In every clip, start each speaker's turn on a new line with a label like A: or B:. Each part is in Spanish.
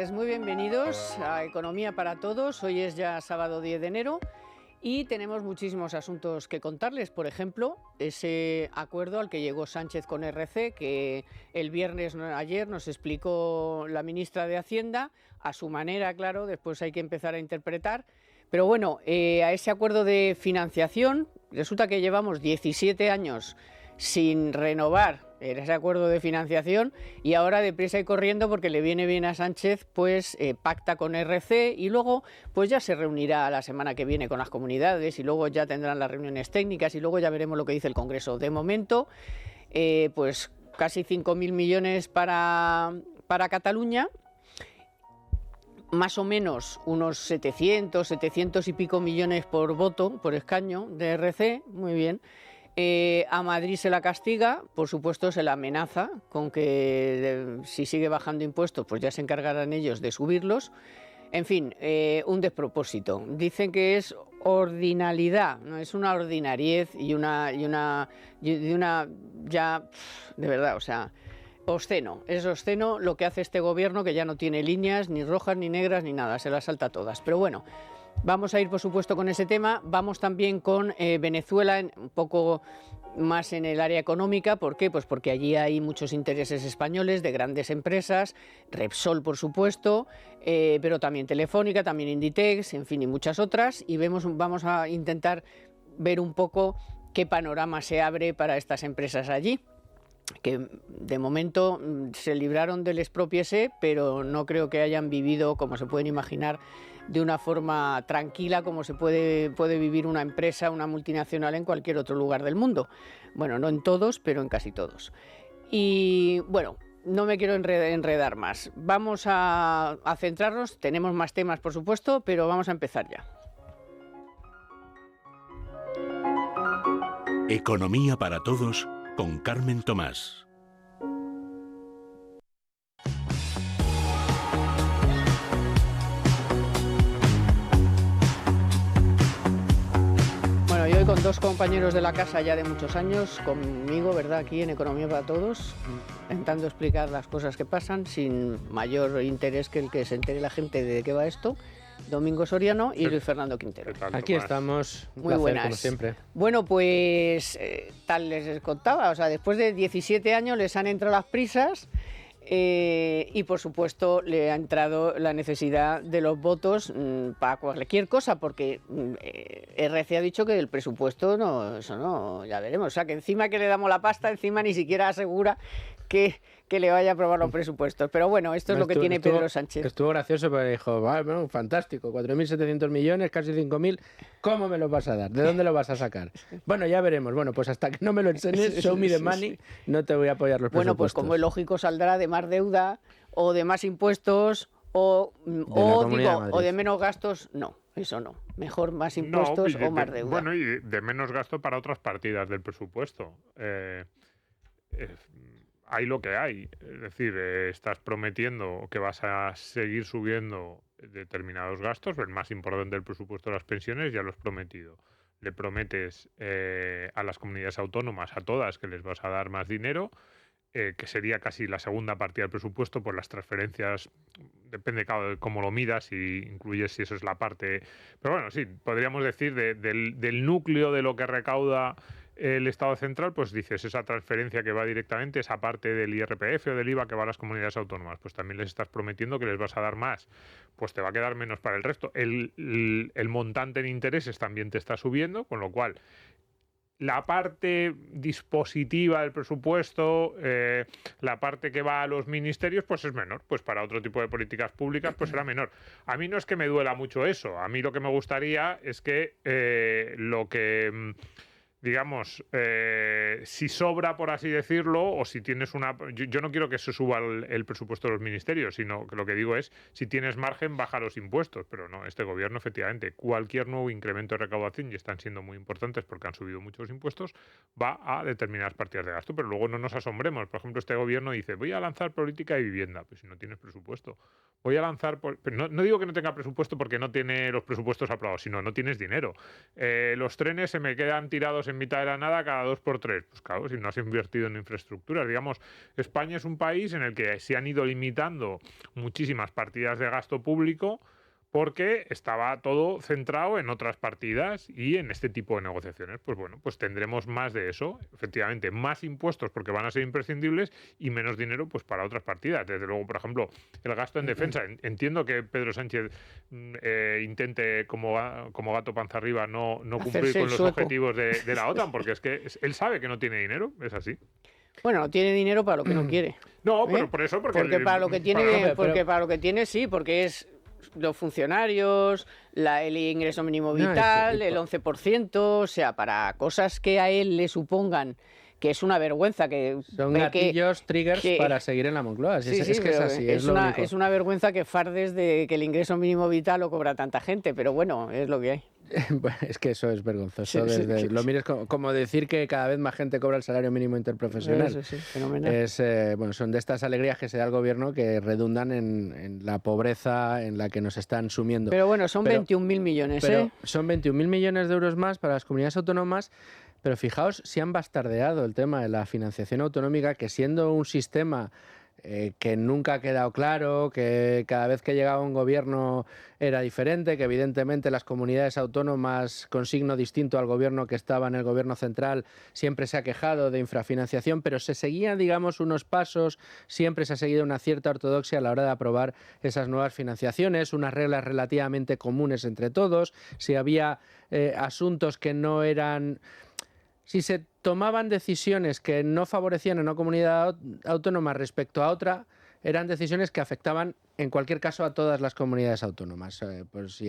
A: tardes, muy bienvenidos a Economía para Todos. Hoy es ya sábado 10 de enero y tenemos muchísimos asuntos que contarles. Por ejemplo, ese acuerdo al que llegó Sánchez con RC, que el viernes ayer nos explicó la ministra de Hacienda, a su manera, claro, después hay que empezar a interpretar. Pero bueno, a ese acuerdo de financiación, resulta que llevamos 17 años sin renovar ese acuerdo de financiación y ahora deprisa y corriendo, porque le viene bien a Sánchez, pues pacta con RC y luego pues ya se reunirá la semana que viene con las comunidades y luego ya tendrán las reuniones técnicas y luego ya veremos lo que dice el Congreso. De momento, pues casi 5.000 millones para Cataluña, más o menos unos 700 y pico millones por voto, por escaño de RC, muy bien. A Madrid se la castiga, por supuesto se la amenaza con que si sigue bajando impuestos pues ya se encargarán ellos de subirlos. En fin, un despropósito. Dicen que es ordinalidad, no es una ordinariez y una ya de verdad, o sea, obsceno. Es obsceno lo que hace este gobierno, que ya no tiene líneas ni rojas ni negras ni nada, se las salta todas. Pero bueno, vamos a ir por supuesto con ese tema. Vamos también con Venezuela, un poco más en el área económica. ¿Por qué? Pues porque allí hay muchos intereses españoles de grandes empresas, Repsol por supuesto, pero también Telefónica, también Inditex, en fin, y muchas otras. Y vamos a intentar ver un poco qué panorama se abre para estas empresas allí, que de momento se libraron del expropiese, pero no creo que hayan vivido, como se pueden imaginar, de una forma tranquila como se puede vivir una empresa, una multinacional en cualquier otro lugar del mundo. Bueno, no en todos, pero en casi todos. Y bueno, no me quiero enredar más. Vamos a centrarnos, tenemos más temas por supuesto, pero vamos a empezar ya.
B: Economía para Todos con Carmen Tomás.
A: Bueno, yo hoy con dos compañeros de la casa ya de muchos años, conmigo, ¿verdad?, aquí en Economía para Todos, intentando explicar las cosas que pasan sin mayor interés que el que se entere la gente de qué va esto. Domingo Soriano y Luis Fernando Quintero.
C: Aquí estamos,
A: muy
C: placer,
A: buenas,
C: como siempre.
A: Bueno, pues tal les contaba, o sea, después de 17 años les han entrado las prisas y por supuesto le ha entrado la necesidad de los votos para cualquier cosa, porque RC ha dicho que el presupuesto no, eso no, ya veremos, o sea, que encima que le damos la pasta, encima ni siquiera asegura que le vaya a aprobar los presupuestos. Pero bueno, esto es lo que tiene Pedro Sánchez.
C: Estuvo gracioso porque dijo, bueno, fantástico, 4.700 millones, casi 5.000, ¿cómo me los vas a dar? ¿De dónde los vas a sacar? Bueno, ya veremos. Bueno, pues hasta que no me lo enseñes, show me the money, no te voy a apoyar los presupuestos.
A: Bueno, pues como es lógico, saldrá de más deuda o de más impuestos o de menos gastos. No, eso no. Mejor más impuestos o más deuda.
D: Bueno, y de menos gasto para otras partidas del presupuesto. Hay lo que hay, es decir, estás prometiendo que vas a seguir subiendo determinados gastos, el más importante del presupuesto de las pensiones ya lo has prometido. Le prometes a las comunidades autónomas, a todas, que les vas a dar más dinero, que sería casi la segunda partida del presupuesto, por las transferencias, depende de cómo lo midas y incluyes si eso es la parte. Pero bueno, sí, podríamos decir del núcleo de lo que recauda el Estado central, pues dices, esa transferencia que va directamente, esa parte del IRPF o del IVA que va a las comunidades autónomas, pues también les estás prometiendo que les vas a dar más, pues te va a quedar menos para el resto. El montante en intereses también te está subiendo, con lo cual la parte dispositiva del presupuesto, la parte que va a los ministerios, pues es menor. Pues para otro tipo de políticas públicas, pues será menor. A mí no es que me duela mucho eso. A mí lo que me gustaría es que lo que digamos, si sobra, por así decirlo, o si tienes una... Yo no quiero que se suba el presupuesto de los ministerios, sino que lo que digo es, si tienes margen, baja los impuestos. Pero no, este gobierno, efectivamente, cualquier nuevo incremento de recaudación, y están siendo muy importantes porque han subido muchos impuestos, va a determinadas partidas de gasto. Pero luego no nos asombremos. Por ejemplo, este gobierno dice, voy a lanzar política de vivienda. Pues si no tienes presupuesto. Voy a lanzar... Pero no digo que no tenga presupuesto porque no tiene los presupuestos aprobados, sino no tienes dinero. Los trenes se me quedan tirados en mitad de la nada cada 2 por 3. Pues claro, si no has invertido en infraestructuras. Digamos, España es un país en el que se han ido limitando muchísimas partidas de gasto público porque estaba todo centrado en otras partidas y en este tipo de negociaciones. Pues bueno, pues tendremos más de eso, efectivamente, más impuestos porque van a ser imprescindibles y menos dinero pues para otras partidas. Desde luego, por ejemplo, el gasto en defensa. Entiendo que Pedro Sánchez intente como gato panza arriba no cumplir con los objetivos de la OTAN, porque es que él sabe que no tiene dinero, es así.
A: Bueno, no tiene dinero para lo que no quiere.
D: No, pero por eso...
A: Porque para lo que tiene, para lo que tiene sí, porque es los funcionarios, el ingreso mínimo vital, el 11%, o sea, para cosas que a él le supongan que es una vergüenza que...
C: Son gatillos, triggers para seguir en la Moncloa. Es que es así,
A: es una vergüenza que fardes de que el ingreso mínimo vital lo cobra tanta gente, pero bueno, es lo que hay.
C: Es que eso es vergonzoso. Lo mires como decir que cada vez más gente cobra el salario mínimo interprofesional.
A: Eso sí, fenomenal.
C: Bueno, son de estas alegrías que se da al gobierno que redundan en la pobreza en la que nos están sumiendo.
A: Pero bueno, son 21.000 millones.
C: Son 21.000 millones de euros más para las comunidades autónomas. Pero fijaos si han bastardeado el tema de la financiación autonómica, que siendo un sistema que nunca ha quedado claro, que cada vez que llegaba un gobierno era diferente, que evidentemente las comunidades autónomas con signo distinto al gobierno que estaba en el gobierno central siempre se ha quejado de infrafinanciación, pero se seguían, digamos, unos pasos, siempre se ha seguido una cierta ortodoxia a la hora de aprobar esas nuevas financiaciones, unas reglas relativamente comunes entre todos, si había asuntos que no eran... Si se tomaban decisiones que no favorecían a una comunidad autónoma respecto a otra, eran decisiones que afectaban en cualquier caso a todas las comunidades autónomas. Pues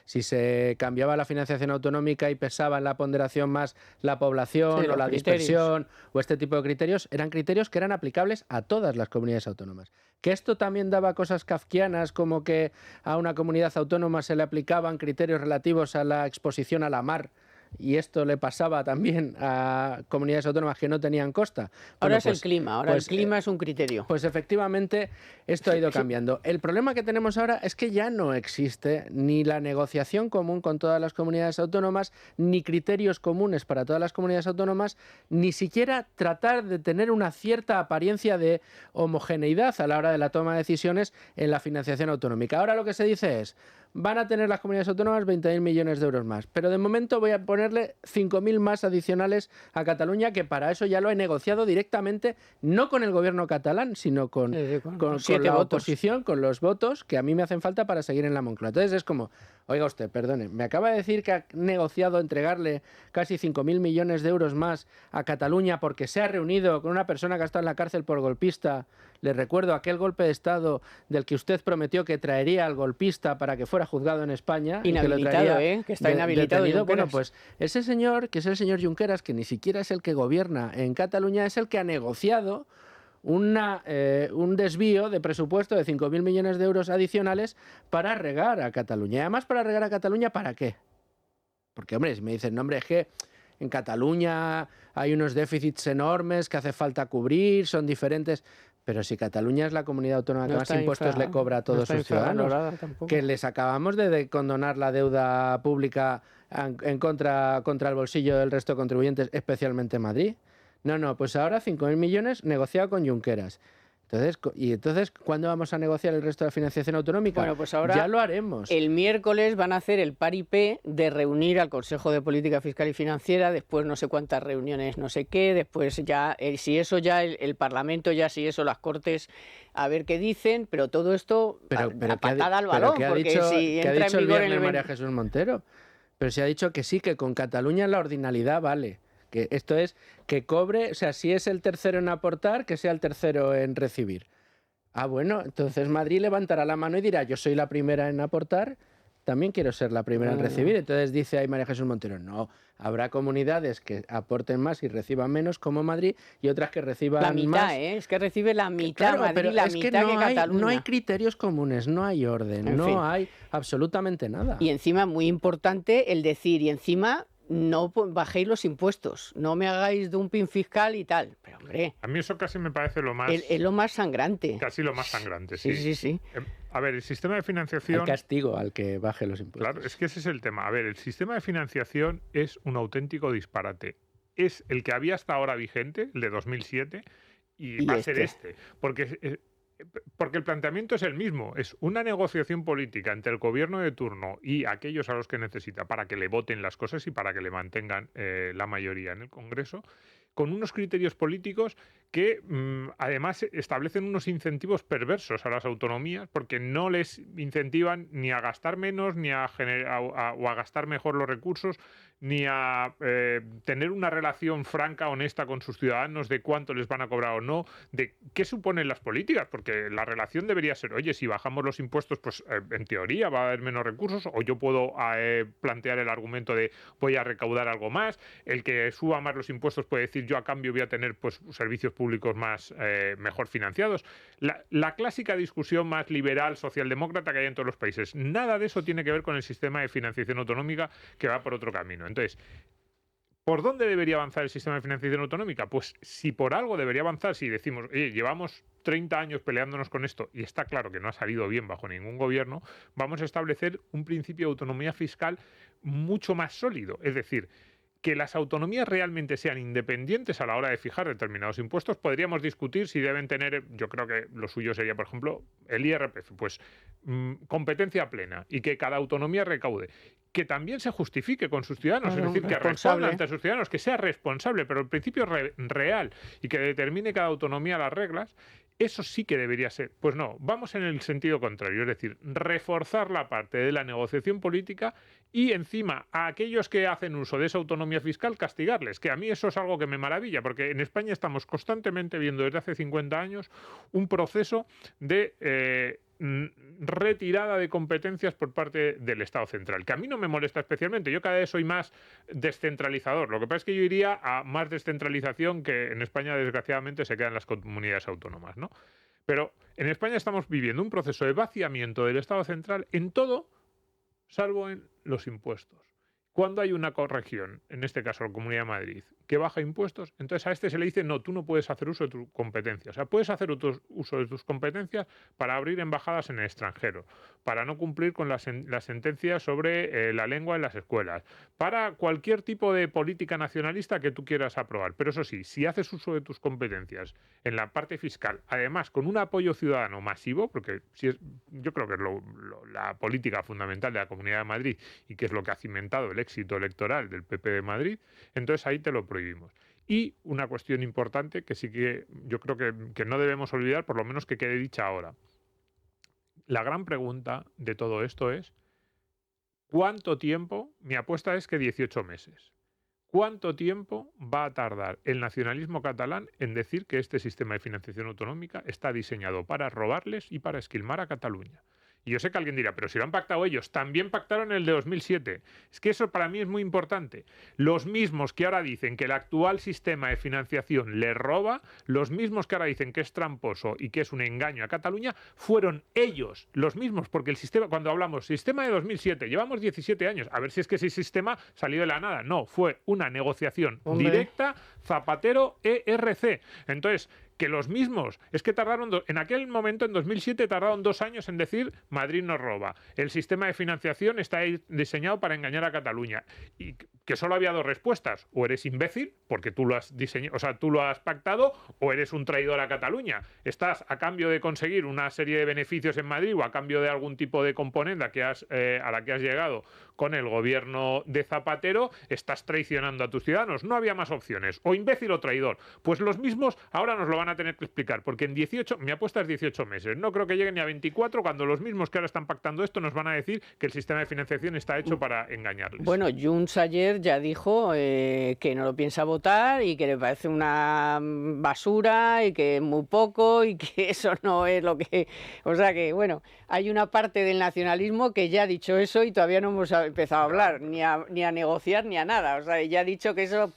C: si se cambiaba la financiación autonómica y pesaba en la ponderación más la población o la dispersión o este tipo de criterios, eran criterios que eran aplicables a todas las comunidades autónomas. Que esto también daba cosas kafkianas, como que a una comunidad autónoma se le aplicaban criterios relativos a la exposición a la mar, y esto le pasaba también a comunidades autónomas que no tenían costa.
A: Ahora es el clima, el clima es un criterio.
C: Pues efectivamente esto ha ido cambiando. El problema que tenemos ahora es que ya no existe ni la negociación común con todas las comunidades autónomas, ni criterios comunes para todas las comunidades autónomas, ni siquiera tratar de tener una cierta apariencia de homogeneidad a la hora de la toma de decisiones en la financiación autonómica. Ahora lo que se dice es: van a tener las comunidades autónomas 20.000 millones de euros más, pero de momento voy a ponerle 5.000 más adicionales a Cataluña, que para eso ya lo he negociado directamente, no con el gobierno catalán, sino con la oposición, con los votos que a mí me hacen falta para seguir en la Moncloa. Entonces es como, oiga usted, perdone, me acaba de decir que ha negociado entregarle casi 5.000 millones de euros más a Cataluña porque se ha reunido con una persona que ha estado en la cárcel por golpista. Le recuerdo aquel golpe de Estado del que usted prometió que traería al golpista para que fuera juzgado en España.
A: Inhabilitado, que está inhabilitado.
C: Bueno, pues ese señor, que es el señor Junqueras, que ni siquiera es el que gobierna en Cataluña, es el que ha negociado un desvío de presupuesto de 5.000 millones de euros adicionales para regar a Cataluña. Y además, para regar a Cataluña, ¿para qué? Porque, hombre, si me dicen, no, hombre, es que en Cataluña hay unos déficits enormes que hace falta cubrir, son diferentes. Pero si Cataluña es la comunidad autónoma que más impuestos le cobra a todos sus ciudadanos, que les acabamos de condonar la deuda pública contra el bolsillo del resto de contribuyentes, especialmente Madrid. No, pues ahora 5.000 millones negociado con Junqueras. Entonces, ¿cuándo vamos a negociar el resto de la financiación autonómica?
A: Bueno, pues ahora
C: ya lo haremos.
A: El miércoles van a hacer el paripé de reunir al Consejo de Política Fiscal y Financiera, después no sé cuántas reuniones, no sé qué, después ya, si eso ya el Parlamento, ya si eso las Cortes, a ver qué dicen, pero todo esto a patada al balón, porque si entra en vigor
C: el María Jesús Montero. Pero se ha dicho que sí, que con Cataluña la ordinalidad vale. Que esto es que cobre, o sea, si es el tercero en aportar, que sea el tercero en recibir. Ah, bueno, entonces Madrid levantará la mano y dirá, yo soy la primera en aportar, también quiero ser la primera en recibir. Entonces dice ahí María Jesús Montero, no, habrá comunidades que aporten más y reciban menos, como Madrid, y otras que reciban más.
A: La mitad, es que recibe la mitad,
C: claro,
A: Madrid,
C: pero
A: la
C: es
A: mitad que Cataluña.
C: No hay criterios comunes, no hay orden, en fin. Hay absolutamente nada.
A: Y encima, muy importante el decir, y encima... no bajéis los impuestos, no me hagáis dumping fiscal y tal. Pero, hombre...
D: A mí eso casi me parece lo más...
A: Es lo más sangrante.
D: Casi lo más sangrante, sí.
A: Sí.
D: A ver, el sistema de financiación...
C: El castigo al que baje los impuestos.
D: Claro, es que ese es el tema. A ver, el sistema de financiación es un auténtico disparate. es el que había hasta ahora vigente, el de 2007, y va a ser este. Porque el planteamiento es el mismo, es una negociación política entre el gobierno de turno y aquellos a los que necesita para que le voten las cosas y para que le mantengan la mayoría en el Congreso, con unos criterios políticos que además establecen unos incentivos perversos a las autonomías porque no les incentivan ni a gastar menos, ni a gastar mejor los recursos, ni a tener una relación franca, honesta con sus ciudadanos de cuánto les van a cobrar o no, de qué suponen las políticas, porque la relación debería ser, oye, si bajamos los impuestos, pues en teoría va a haber menos recursos, o yo puedo plantear el argumento de voy a recaudar algo más, el que suba más los impuestos puede decir yo a cambio voy a tener pues servicios públicos más mejor financiados. La clásica discusión más liberal, socialdemócrata que hay en todos los países. Nada de eso tiene que ver con el sistema de financiación autonómica que va por otro camino. Entonces, ¿por dónde debería avanzar el sistema de financiación autonómica? Pues si por algo debería avanzar, si decimos, oye, llevamos 30 años peleándonos con esto y está claro que no ha salido bien bajo ningún gobierno, vamos a establecer un principio de autonomía fiscal mucho más sólido. Es decir, que las autonomías realmente sean independientes a la hora de fijar determinados impuestos. Podríamos discutir si deben tener, yo creo que lo suyo sería, por ejemplo, el IRPF, pues competencia plena y que cada autonomía recaude. Que también se justifique con sus ciudadanos, es decir, que responda ante sus ciudadanos, que sea responsable, pero el principio real y que determine cada autonomía las reglas. Eso sí que debería ser. Pues no, vamos en el sentido contrario, es decir, reforzar la parte de la negociación política y encima a aquellos que hacen uso de esa autonomía fiscal castigarles, que a mí eso es algo que me maravilla, porque en España estamos constantemente viendo desde hace 50 años un proceso de retirada de competencias por parte del Estado central, que a mí no me molesta especialmente, yo cada vez soy más descentralizador, lo que pasa es que yo iría a más descentralización que en España desgraciadamente se quedan las comunidades autónomas, ¿no? Pero en España estamos viviendo un proceso de vaciamiento del Estado central en todo, salvo en los impuestos. Cuando hay una región, en este caso la Comunidad de Madrid, que baja impuestos, entonces a este se le dice, no, tú no puedes hacer uso de tu competencia. O sea, puedes hacer uso de tus competencias para abrir embajadas en el extranjero, para no cumplir con las sentencias sobre la lengua en las escuelas, para cualquier tipo de política nacionalista que tú quieras aprobar. Pero eso sí, si haces uso de tus competencias en la parte fiscal, además con un apoyo ciudadano masivo, porque yo creo que es la política fundamental de la Comunidad de Madrid y que es lo que ha cimentado el éxito electoral del PP de Madrid, entonces ahí te lo prohibimos. Y una cuestión importante que sí que yo creo que no debemos olvidar, por lo menos que quede dicha ahora. La gran pregunta de todo esto es ¿cuánto tiempo? Mi apuesta es que 18 meses. ¿Cuánto tiempo va a tardar el nacionalismo catalán en decir que este sistema de financiación autonómica está diseñado para robarles y para esquilmar a Cataluña? Y yo sé que alguien dirá, pero si lo han pactado ellos, también pactaron el de 2007. Es que eso para mí es muy importante. Los mismos que ahora dicen que el actual sistema de financiación les roba, los mismos que ahora dicen que es tramposo y que es un engaño a Cataluña, fueron ellos los mismos, porque el sistema, cuando hablamos sistema de 2007, llevamos 17 años, a ver si es que ese sistema salió de la nada. No, fue una negociación directa, Zapatero-ERC. Entonces, que los mismos, es que tardaron, en aquel momento, en 2007, tardaron 2 años en decir Madrid nos roba. El sistema de financiación está diseñado para engañar a Cataluña. Y que solo había 2 respuestas. O eres imbécil, porque tú lo has diseñado, o sea, tú lo has pactado, o eres un traidor a Cataluña. Estás a cambio de conseguir una serie de beneficios en Madrid o a cambio de algún tipo de componente a la que has llegado con el gobierno de Zapatero, estás traicionando a tus ciudadanos. No había más opciones. O imbécil o traidor. Pues los mismos ahora nos lo van a tener que explicar, porque en 18, mi apuesta es 18 meses. No creo que lleguen ni a 24 cuando los mismos que ahora están pactando esto nos van a decir que el sistema de financiación está hecho para engañarles.
A: Bueno, Junts ayer ya dijo que no lo piensa votar y que le parece una basura y que es muy poco y que eso no es lo que... O sea que, bueno, hay una parte del nacionalismo que ya ha dicho eso y todavía no hemos empezado a hablar, ni a negociar, ni a nada. O sea, ya ha dicho que eso...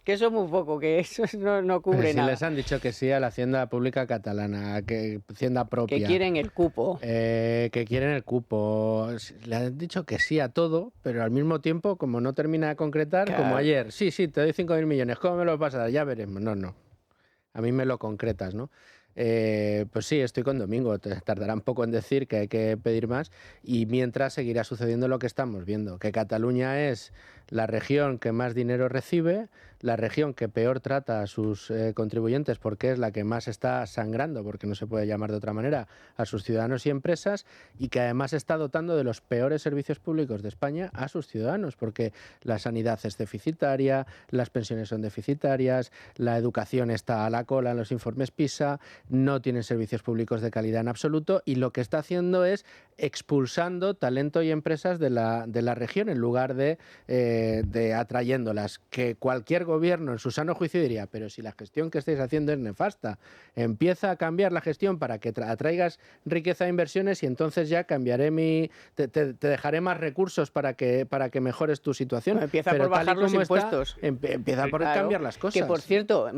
A: Que eso es muy poco, que eso no cubre nada.
C: Sí, les han dicho que sí a la Hacienda Pública Catalana, que Hacienda propia.
A: Que quieren el cupo.
C: Que quieren el cupo. Le han dicho que sí a todo, pero al mismo tiempo, como no termina de concretar, claro. Como ayer, sí, te doy 5.000 millones, ¿cómo me los vas a dar? Ya veremos. No. A mí me lo concretas, ¿no? Pues sí, estoy con Domingo. Tardará un poco en decir que hay que pedir más y mientras seguirá sucediendo lo que estamos viendo, que Cataluña es la región que más dinero recibe, la región que peor trata a sus contribuyentes porque es la que más está sangrando, porque no se puede llamar de otra manera, a sus ciudadanos y empresas, y que además está dotando de los peores servicios públicos de España a sus ciudadanos, porque la sanidad es deficitaria, las pensiones son deficitarias, la educación está a la cola en los informes PISA, no tienen servicios públicos de calidad en absoluto, y lo que está haciendo es expulsando talento y empresas de la región en lugar de atrayéndolas. Que cualquier gobierno en su sano juicio diría, pero si la gestión que estáis haciendo es nefasta, empieza a cambiar la gestión para que atraigas riqueza e inversiones y entonces ya cambiaré te dejaré más recursos para que mejores tu situación.
A: Bueno, empieza
C: pero
A: por bajar los impuestos.
C: Empieza por cambiar las cosas.
A: Que por cierto,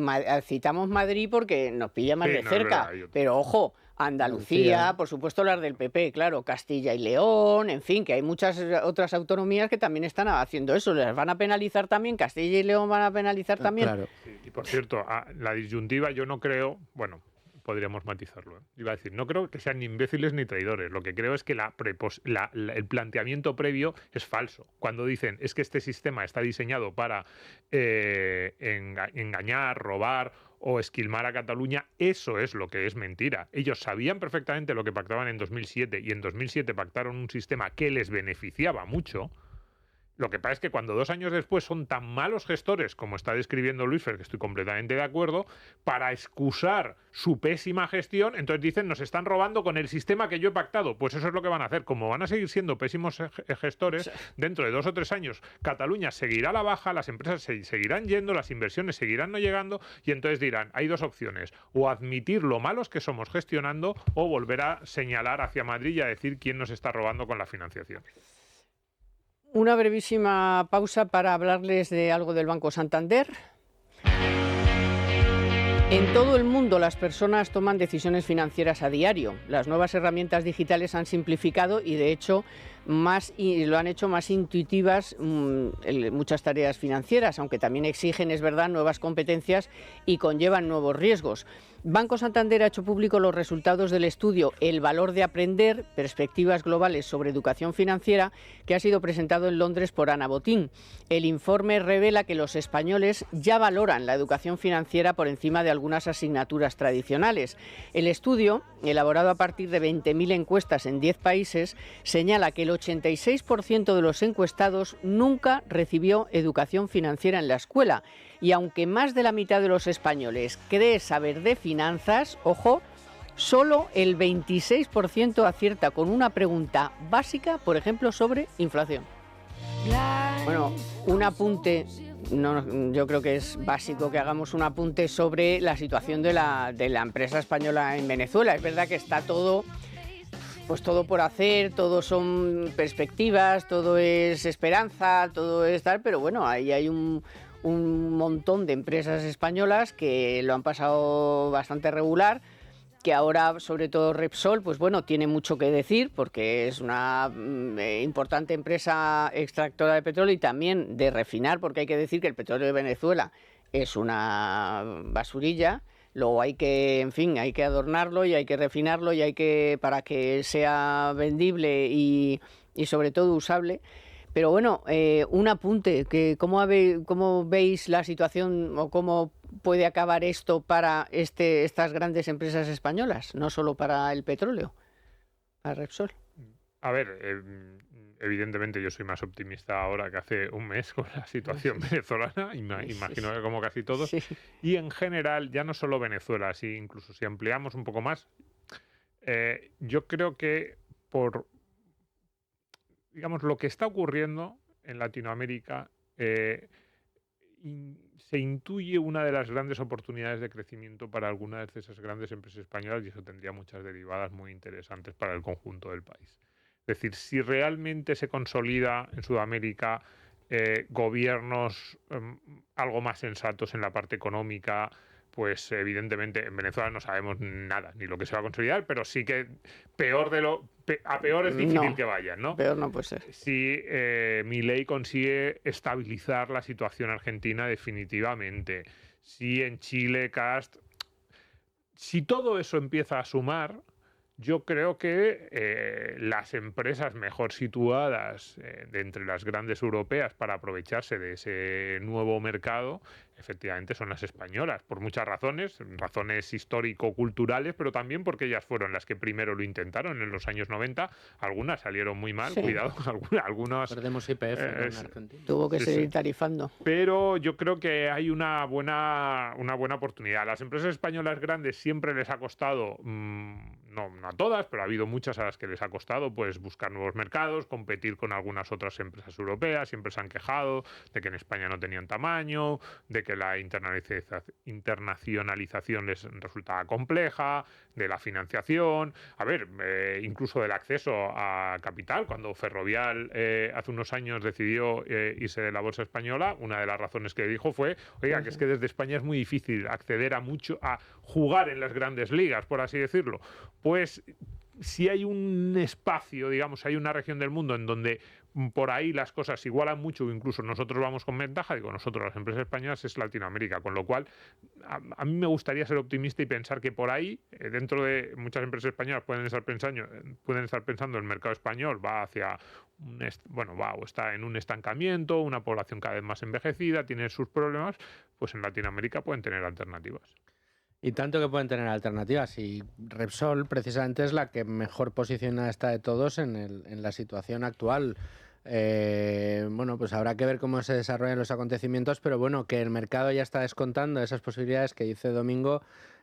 A: citamos Madrid porque nos pilla más de cerca, pero ojo, Andalucía, por supuesto las del PP, claro, Castilla y León, en fin, que hay muchas otras autonomías que también están haciendo eso. ¿Les van a penalizar también? ¿Castilla y León van a penalizar también?
C: Claro.
D: Sí, y por cierto, la disyuntiva yo no creo, bueno, podríamos matizarlo. Iba a decir, no creo que sean ni imbéciles ni traidores. Lo que creo es que el planteamiento previo es falso. Cuando dicen es que este sistema está diseñado para engañar, robar o esquilmar a Cataluña, eso es lo que es mentira. Ellos sabían perfectamente lo que pactaban en 2007 y en 2007 pactaron un sistema que les beneficiaba mucho. Lo que pasa es que cuando 2 años después son tan malos gestores, como está describiendo Luis Fer, que estoy completamente de acuerdo, para excusar su pésima gestión, entonces dicen, nos están robando con el sistema que yo he pactado. Pues eso es lo que van a hacer. Como van a seguir siendo pésimos gestores, dentro de 2 o 3 años Cataluña seguirá a la baja, las empresas seguirán yendo, las inversiones seguirán no llegando, y entonces dirán, hay 2 opciones, o admitir lo malos que somos gestionando, o volver a señalar hacia Madrid y a decir quién nos está robando con la financiación.
A: Una brevísima pausa para hablarles de algo del Banco Santander. En todo el mundo las personas toman decisiones financieras a diario. Las nuevas herramientas digitales han simplificado y de hecho lo han hecho más intuitivas muchas tareas financieras, aunque también exigen, es verdad, nuevas competencias y conllevan nuevos riesgos. Banco Santander ha hecho público los resultados del estudio El valor de aprender, perspectivas globales sobre educación financiera, que ha sido presentado en Londres por Ana Botín. El informe revela que los españoles ya valoran la educación financiera por encima de algunas asignaturas tradicionales. El estudio, elaborado a partir de 20.000 encuestas en 10 países, señala que el 86% de los encuestados nunca recibió educación financiera en la escuela. Y aunque más de la mitad de los españoles cree saber de finanzas, ojo, solo el 26% acierta con una pregunta básica, por ejemplo, sobre inflación. Bueno, un apunte, yo creo que es básico que hagamos un apunte sobre la situación de la empresa española en Venezuela. Es verdad que está todo por hacer, todo son perspectivas, todo es esperanza, todo es tal, pero bueno, ahí hay un montón de empresas españolas que lo han pasado bastante regular, que ahora, sobre todo Repsol, pues bueno, tiene mucho que decir porque es una importante empresa extractora de petróleo y también de refinar, porque hay que decir que el petróleo de Venezuela es una basurilla. Luego hay que adornarlo y hay que refinarlo y para que sea vendible y sobre todo usable. Pero bueno, un apunte, que ¿cómo veis la situación o cómo puede acabar esto para estas grandes empresas españolas, no solo para el petróleo, para Repsol?
D: A ver, evidentemente yo soy más optimista ahora que hace un mes con la situación venezolana, imagino que como casi todos, sí. Y en general, ya no solo Venezuela, incluso si ampliamos un poco más, yo creo que digamos, lo que está ocurriendo en Latinoamérica, se intuye una de las grandes oportunidades de crecimiento para algunas de esas grandes empresas españolas, y eso tendría muchas derivadas muy interesantes para el conjunto del país. Es decir, si realmente se consolida en Sudamérica gobiernos algo más sensatos en la parte económica, pues evidentemente en Venezuela no sabemos nada, ni lo que se va a consolidar, pero sí que a peor es difícil que vayan, ¿no?
A: Peor no puede ser.
D: Si Milei consigue estabilizar la situación argentina definitivamente, si en Chile Kast si todo eso empieza a sumar, yo creo que las empresas mejor situadas de entre las grandes europeas para aprovecharse de ese nuevo mercado, efectivamente son las españolas, por muchas razones, razones histórico-culturales, pero también porque ellas fueron las que primero lo intentaron en los años 90. Algunas salieron muy mal,
A: Sí.
D: cuidado, algunas...
C: Perdemos YPF ¿no? en Argentina.
A: Tuvo que
D: Sí,
A: seguir
D: sí.
A: tarifando.
D: Pero yo creo que hay una buena oportunidad. A las empresas españolas grandes siempre les ha costado, no a todas, pero ha habido muchas a las que les ha costado pues buscar nuevos mercados, competir con algunas otras empresas europeas. Siempre se han quejado de que en España no tenían tamaño, de que la internacionalización les resultaba compleja, de la financiación, incluso del acceso a capital. Cuando Ferrovial hace unos años decidió irse de la bolsa española, una de las razones que dijo fue, oiga, que es que desde España es muy difícil acceder a jugar en las grandes ligas, por así decirlo. Pues si hay un espacio, digamos, hay una región del mundo en donde por ahí las cosas se igualan mucho, o incluso nosotros vamos con ventaja, digo nosotros, las empresas españolas, es Latinoamérica, con lo cual a mí me gustaría ser optimista y pensar que por ahí, dentro de muchas empresas españolas pueden estar pensando el mercado español va hacia o está en un estancamiento, una población cada vez más envejecida, tiene sus problemas, pues en Latinoamérica pueden tener alternativas.
C: Y tanto que pueden tener alternativas. Y Repsol precisamente es la que mejor posicionada está de todos en la situación actual. Pues habrá que ver cómo se desarrollan los acontecimientos, pero bueno, que el mercado ya está descontando esas posibilidades que dice Domingo,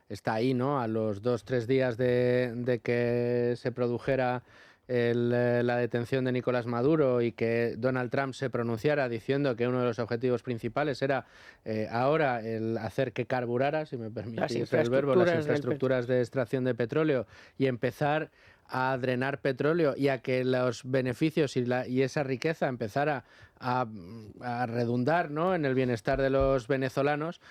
C: está ahí, ¿no? A los 2-3 días de que se produjera la detención de Nicolás Maduro y que Donald Trump se pronunciara diciendo que uno de los objetivos principales era ahora el hacer que carburara, si me permitís el verbo, las infraestructuras de extracción de petróleo y empezar a drenar petróleo y a que los beneficios y esa riqueza empezara a redundar, ¿no?, en el bienestar de los venezolanos,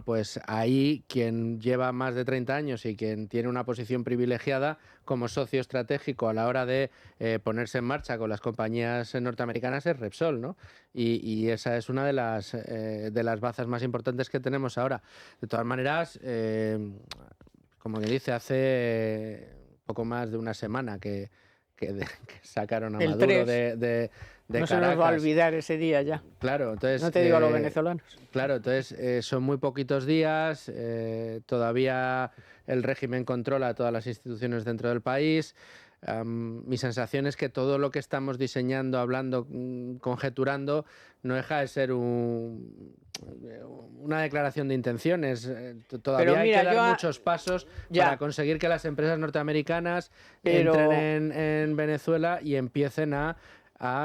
C: pues ahí quien lleva más de 30 años y quien tiene una posición privilegiada como socio estratégico a la hora de ponerse en marcha con las compañías norteamericanas es Repsol, ¿no? Y esa es una de las bazas más importantes que tenemos ahora. De todas maneras, como que dice, hace poco más de una semana que sacaron a
A: El
C: Maduro
A: 3.
C: de
A: No
C: Caracas.
A: se nos va a olvidar ese día ya.
C: Claro, entonces...
A: No te digo a los venezolanos.
C: Claro, entonces son muy poquitos días, todavía el régimen controla todas las instituciones dentro del país. Mi sensación es que todo lo que estamos diseñando, hablando, conjeturando, no deja de ser una declaración de intenciones. Todavía hay que dar muchos pasos para conseguir que las empresas norteamericanas entren en Venezuela y empiecen a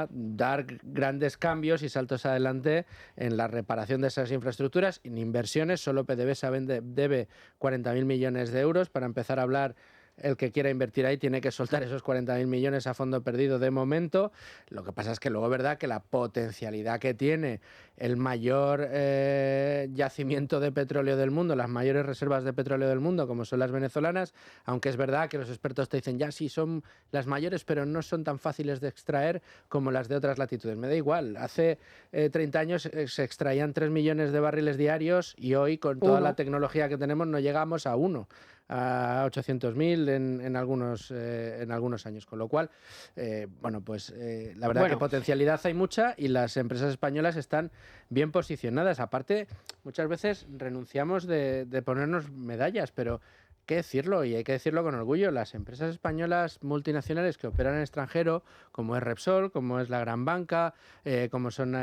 C: dar grandes cambios y saltos adelante en la reparación de esas infraestructuras. En inversiones, solo PDVSA debe 40.000 millones de euros. Para empezar a hablar, el que quiera invertir ahí tiene que soltar esos 40.000 millones a fondo perdido de momento. Lo que pasa es que luego es verdad que la potencialidad que tiene el mayor yacimiento de petróleo del mundo, las mayores reservas de petróleo del mundo, como son las venezolanas, aunque es verdad que los expertos te dicen, ya sí son las mayores, pero no son tan fáciles de extraer como las de otras latitudes. Me da igual, hace 30 años se extraían 3 millones de barriles diarios y hoy, con toda la tecnología que tenemos, no llegamos a 800.000 en algunos años, con lo cual la verdad que potencialidad hay mucha y las empresas españolas están bien posicionadas. Aparte, muchas veces renunciamos de ponernos medallas, pero hay que decirlo, y hay que decirlo con orgullo, las empresas españolas multinacionales que operan en extranjero, como es Repsol, como es la Gran Banca, como son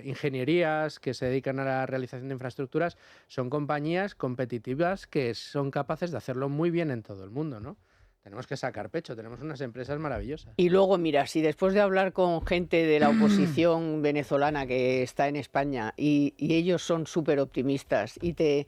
C: ingenierías que se dedican a la realización de infraestructuras, son compañías competitivas que son capaces de hacerlo muy bien en todo el mundo, ¿no? Tenemos que sacar pecho, tenemos unas empresas maravillosas.
A: Y luego, mira, si después de hablar con gente de la oposición venezolana que está en España y ellos son súper optimistas y te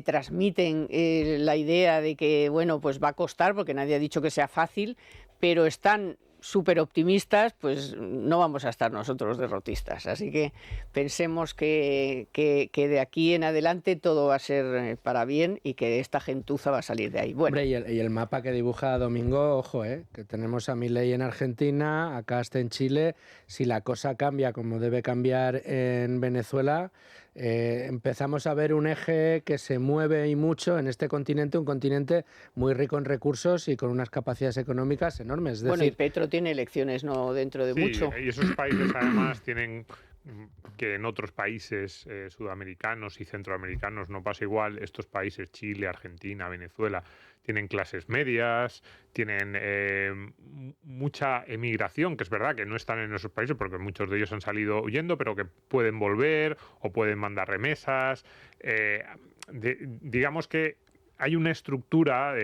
A: transmiten la idea de que, bueno, pues va a costar, porque nadie ha dicho que sea fácil, pero están súper optimistas, pues no vamos a estar nosotros derrotistas. Así que pensemos que de aquí en adelante todo va a ser para bien y que esta gentuza va a salir de ahí. Bueno.
C: Hombre, y el mapa que dibuja Domingo, ojo, que tenemos a Milei en Argentina, a Kast en Chile. Si la cosa cambia como debe cambiar en Venezuela, empezamos a ver un eje que se mueve y mucho en este continente, un continente muy rico en recursos y con unas capacidades económicas enormes. Es
A: Bueno, y
C: decir,
A: Petro tiene elecciones no dentro de
D: Sí,
A: mucho.
D: y esos países además tienen que en otros países sudamericanos y centroamericanos no pasa igual. Estos países, Chile, Argentina, Venezuela, tienen clases medias, tienen mucha emigración, que es verdad que no están en esos países porque muchos de ellos han salido huyendo, pero que pueden volver o pueden mandar remesas. Digamos que hay una estructura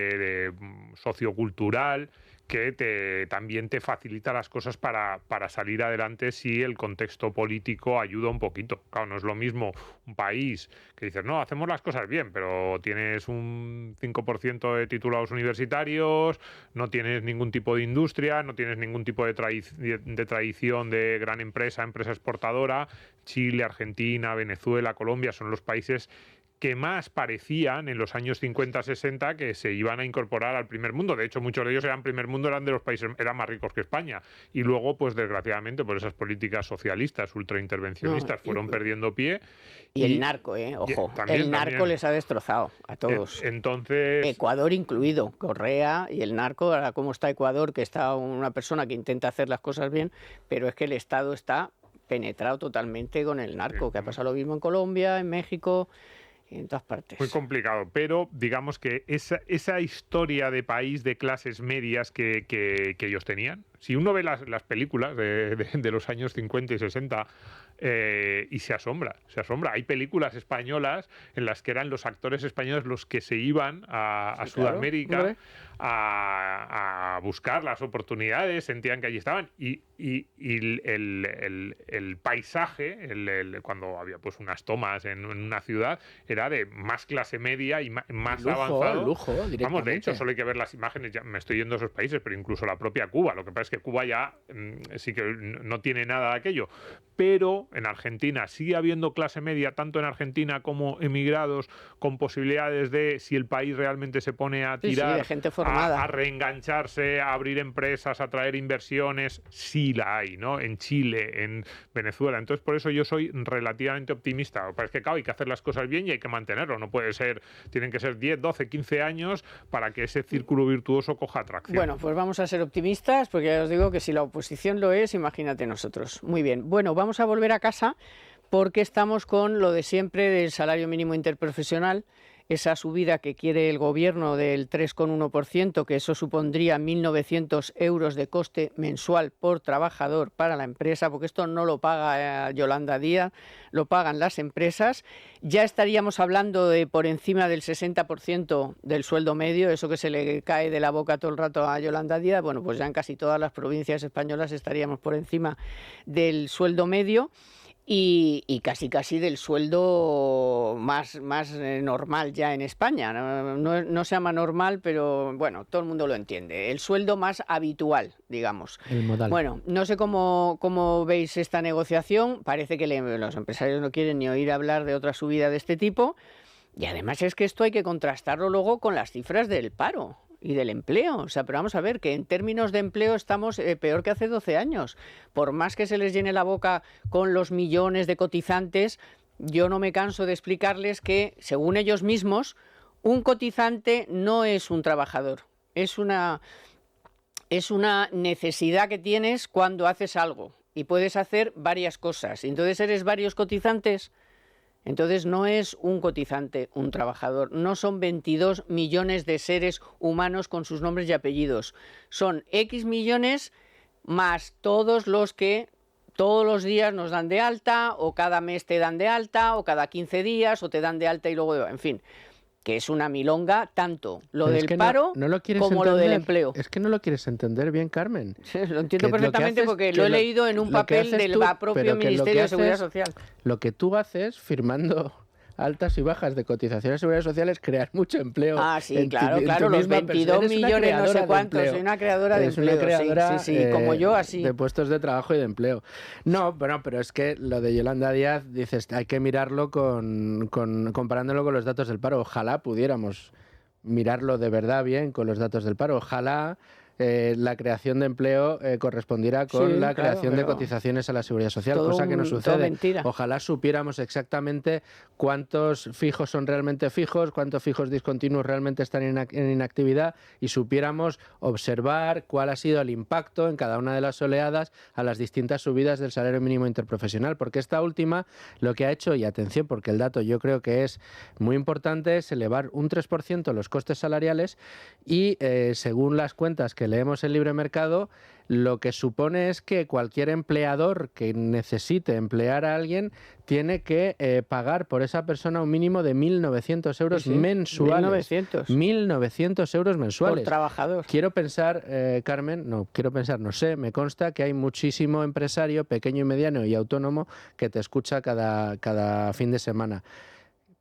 D: sociocultural que también te facilita las cosas para salir adelante si el contexto político ayuda un poquito. Claro, no es lo mismo un país que dices, no, hacemos las cosas bien, pero tienes un 5% de titulados universitarios, no tienes ningún tipo de industria, no tienes ningún tipo de tradición de gran empresa exportadora. Chile, Argentina, Venezuela, Colombia son los países que más parecían en los años 50-60 que se iban a incorporar al primer mundo. De hecho, muchos de ellos eran primer mundo, eran de los países, eran más ricos que España. Y luego, pues desgraciadamente, por esas políticas socialistas, ultraintervencionistas, fueron perdiendo pie.
A: Y el narco, ojo, el narco les ha destrozado a todos.
D: Entonces,
A: Ecuador incluido, Correa y el narco. Ahora, ¿cómo está Ecuador? Que está una persona que intenta hacer las cosas bien, pero es que el Estado está penetrado totalmente con el narco, que ha pasado lo mismo en Colombia, en México, en todas partes.
D: Muy complicado, pero digamos que esa historia de país de clases medias que ellos tenían, si uno ve las películas de los años 50 y 60 y se asombra. Hay películas españolas en las que eran los actores españoles los que se iban a
A: Sí,
D: Sudamérica
A: claro,
D: a buscar las oportunidades, sentían que allí estaban y el paisaje, cuando había pues unas tomas en una ciudad, era de más clase media y más avanzado.
C: Lujo, directamente.
D: Vamos, de hecho, solo hay que ver las imágenes, ya me estoy yendo a esos países, pero incluso la propia Cuba. Lo que pasa es que Cuba ya sí que no tiene nada de aquello. Pero en Argentina sigue habiendo clase media, tanto en Argentina como emigrados, con posibilidades de, si el país realmente se pone a tirar,
A: de gente formada,
D: a reengancharse, a abrir empresas, a traer inversiones, sí la hay, ¿no? En Chile, en Venezuela. Entonces, por eso yo soy relativamente optimista. Pero es que, claro, hay que hacer las cosas bien y hay que mantenerlo. No puede ser, tienen que ser 10, 12, 15 años para que ese círculo virtuoso coja atracción.
A: Bueno, pues vamos a ser optimistas, porque ya os digo que si la oposición lo es, imagínate nosotros. Muy bien. Bueno, vamos a volver a casa porque estamos con lo de siempre del salario mínimo interprofesional, esa subida que quiere el gobierno del 3,1%, que eso supondría 1.900 euros de coste mensual por trabajador para la empresa, porque esto no lo paga Yolanda Díaz, lo pagan las empresas. Ya estaríamos hablando de por encima del 60% del sueldo medio, eso que se le cae de la boca todo el rato a Yolanda Díaz. Bueno, pues ya en casi todas las provincias españolas estaríamos por encima del sueldo medio. Y casi del sueldo más normal ya en España. No se llama normal, pero bueno, todo el mundo lo entiende. El sueldo más habitual, digamos.
C: El modal.
A: Bueno, no sé cómo veis esta negociación. Parece que los empresarios no quieren ni oír hablar de otra subida de este tipo. Y además es que esto hay que contrastarlo luego con las cifras del paro y del empleo. O sea, pero vamos a ver que en términos de empleo estamos peor que hace 12 años. Por más que se les llene la boca con los millones de cotizantes, yo no me canso de explicarles que, según ellos mismos, un cotizante no es un trabajador. Es una necesidad que tienes cuando haces algo y puedes hacer varias cosas. Entonces eres varios cotizantes. Entonces no es un cotizante, un trabajador, no son 22 millones de seres humanos con sus nombres y apellidos, son X millones más todos los que todos los días nos dan de alta, o cada mes te dan de alta, o cada 15 días, o te dan de alta y luego, en fin, que es una milonga tanto lo
C: Pero
A: del paro
C: no lo quieres
A: como
C: entender.
A: lo del empleo.
C: Es que no lo quieres entender bien, Carmen.
A: Sí, lo entiendo
C: Que
A: perfectamente porque lo he leído en un papel del propio Ministerio de Seguridad Social.
C: Lo que tú haces firmando altas y bajas de cotizaciones de seguridad social es crear mucho empleo.
A: Ah, sí, claro, los 22 millones, no sé cuántos. Soy una creadora de empleo.
C: Eres una creadora,
A: sí, como yo, así.
C: de puestos de trabajo y de empleo. No, bueno, pero es que lo de Yolanda Díaz, dices, hay que mirarlo comparándolo con los datos del paro. Ojalá pudiéramos mirarlo de verdad bien con los datos del paro. Ojalá la creación de empleo correspondiera con
A: Sí,
C: la
A: claro,
C: creación de
A: pero
C: cotizaciones a la Seguridad Social,
A: todo
C: cosa que no
A: todo
C: sucede.
A: mentira.
C: Ojalá supiéramos exactamente cuántos fijos son realmente fijos, cuántos fijos discontinuos realmente están en inactividad y supiéramos observar cuál ha sido el impacto en cada una de las oleadas a las distintas subidas del salario mínimo interprofesional, porque esta última lo que ha hecho, y atención porque el dato yo creo que es muy importante, es elevar un 3% los costes salariales y según las cuentas que leemos en Libre Mercado, lo que supone es que cualquier empleador que necesite emplear a alguien tiene que pagar por esa persona un mínimo de 1.900 euros
A: Sí, sí,
C: mensuales.
A: 1.900.
C: 1.900 euros mensuales.
A: Por trabajador.
C: Quiero pensar, Carmen, no sé, me consta que hay muchísimo empresario, pequeño y mediano y autónomo, que te escucha cada fin de semana.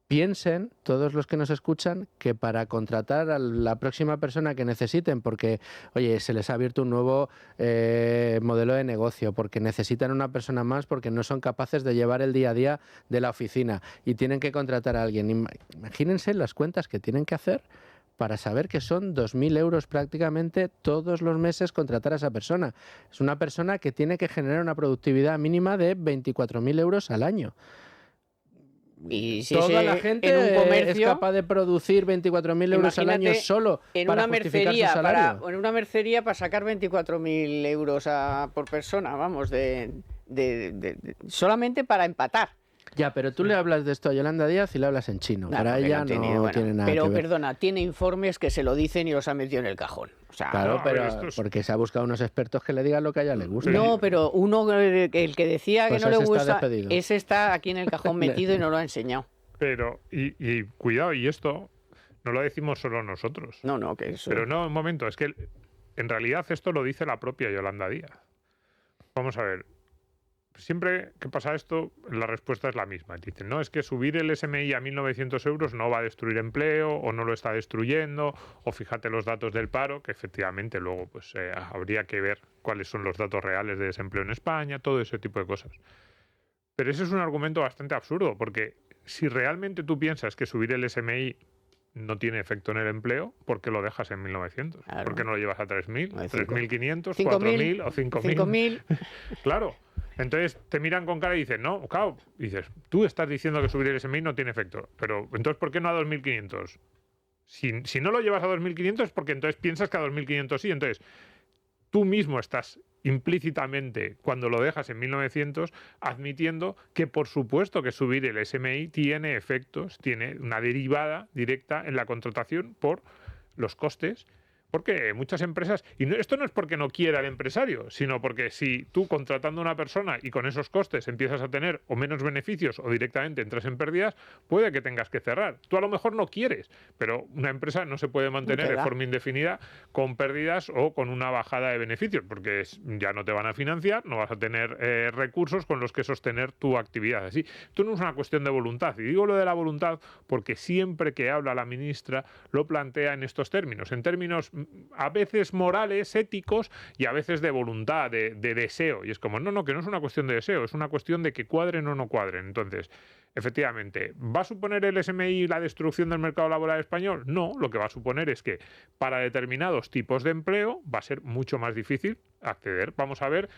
C: Piensen, todos los que nos escuchan, que para contratar a la próxima persona que necesiten, porque, oye, se les ha abierto un nuevo modelo de negocio, porque necesitan una persona más, porque no son capaces de llevar el día a día de la oficina y tienen que contratar a alguien. Imagínense las cuentas que tienen que hacer para saber que son 2.000 euros prácticamente todos los meses contratar a esa persona. Es una persona que tiene que generar una productividad mínima de 24.000 euros al año.
A: Y si
C: Toda la gente
A: en un comercio,
C: es capaz de producir 24.000 euros al año solo
A: en
C: para
A: una
C: justificar su
A: mercería
C: salario.
A: en una mercería para sacar 24.000 euros por persona, vamos, solamente para empatar.
C: Ya, pero tú le hablas de esto a Yolanda Díaz y le hablas en chino.
A: No,
C: Para
A: porque
C: ella
A: no
C: tiene nada
A: pero
C: que ver.
A: perdona, tiene informes que se lo dicen y los ha metido en el cajón. O sea,
C: Claro,
D: No, a ver,
C: pero
D: esto es-
C: porque se ha buscado unos expertos que le digan lo que a ella le gusta.
A: no, pero el que decía
C: Pues
A: que no le
C: ese está
A: gusta,
C: despedido.
A: ese está aquí en el cajón metido y no lo ha enseñado.
D: Pero, y cuidado, y esto no lo decimos solo nosotros.
A: No, que eso.
D: Pero no, un momento, es que en realidad esto lo dice la propia Yolanda Díaz. Vamos a ver. Siempre que pasa esto, la respuesta es la misma. Dicen, no, es que subir el SMI a 1.900 euros no va a destruir empleo o no lo está destruyendo, o fíjate los datos del paro, que efectivamente luego pues habría que ver cuáles son los datos reales de desempleo en España, todo ese tipo de cosas. Pero ese es un argumento bastante absurdo, porque si realmente tú piensas que subir el SMI no tiene efecto en el empleo, ¿por qué lo dejas en 1.900?
A: Claro.
D: ¿Por qué no lo llevas a 3.000, 3.500,
A: 5.000,
D: 4.000 o 5.000?
A: 5.000.
D: Claro. Entonces te miran con cara y dicen, no, claro, dices, tú estás diciendo que subir el SMI no tiene efecto, pero entonces ¿por qué no a 2.500? Si no lo llevas a 2.500 es porque entonces piensas que a 2.500 sí, entonces tú mismo estás implícitamente, cuando lo dejas en 1.900, admitiendo que por supuesto que subir el SMI tiene efectos, tiene una derivada directa en la contratación por los costes. Porque muchas empresas, y esto no es porque no quiera el empresario, sino porque si tú contratando a una persona y con esos costes empiezas a tener o menos beneficios o directamente entras en pérdidas, puede que tengas que cerrar. Tú a lo mejor no quieres, pero una empresa no se puede mantener de forma indefinida con pérdidas o con una bajada de beneficios, porque ya no te van a financiar, no vas a tener recursos con los que sostener tu actividad. Así, esto no es una cuestión de voluntad. Y digo lo de la voluntad porque siempre que habla la ministra lo plantea en estos términos, en términos a veces morales, éticos y a veces de voluntad, de deseo. Y es como, no, que no es una cuestión de deseo, es una cuestión de que cuadren o no cuadren. Entonces, efectivamente, ¿va a suponer el SMI la destrucción del mercado laboral español? No, lo que va a suponer es que para determinados tipos de empleo va a ser mucho más difícil acceder. Vamos a ver,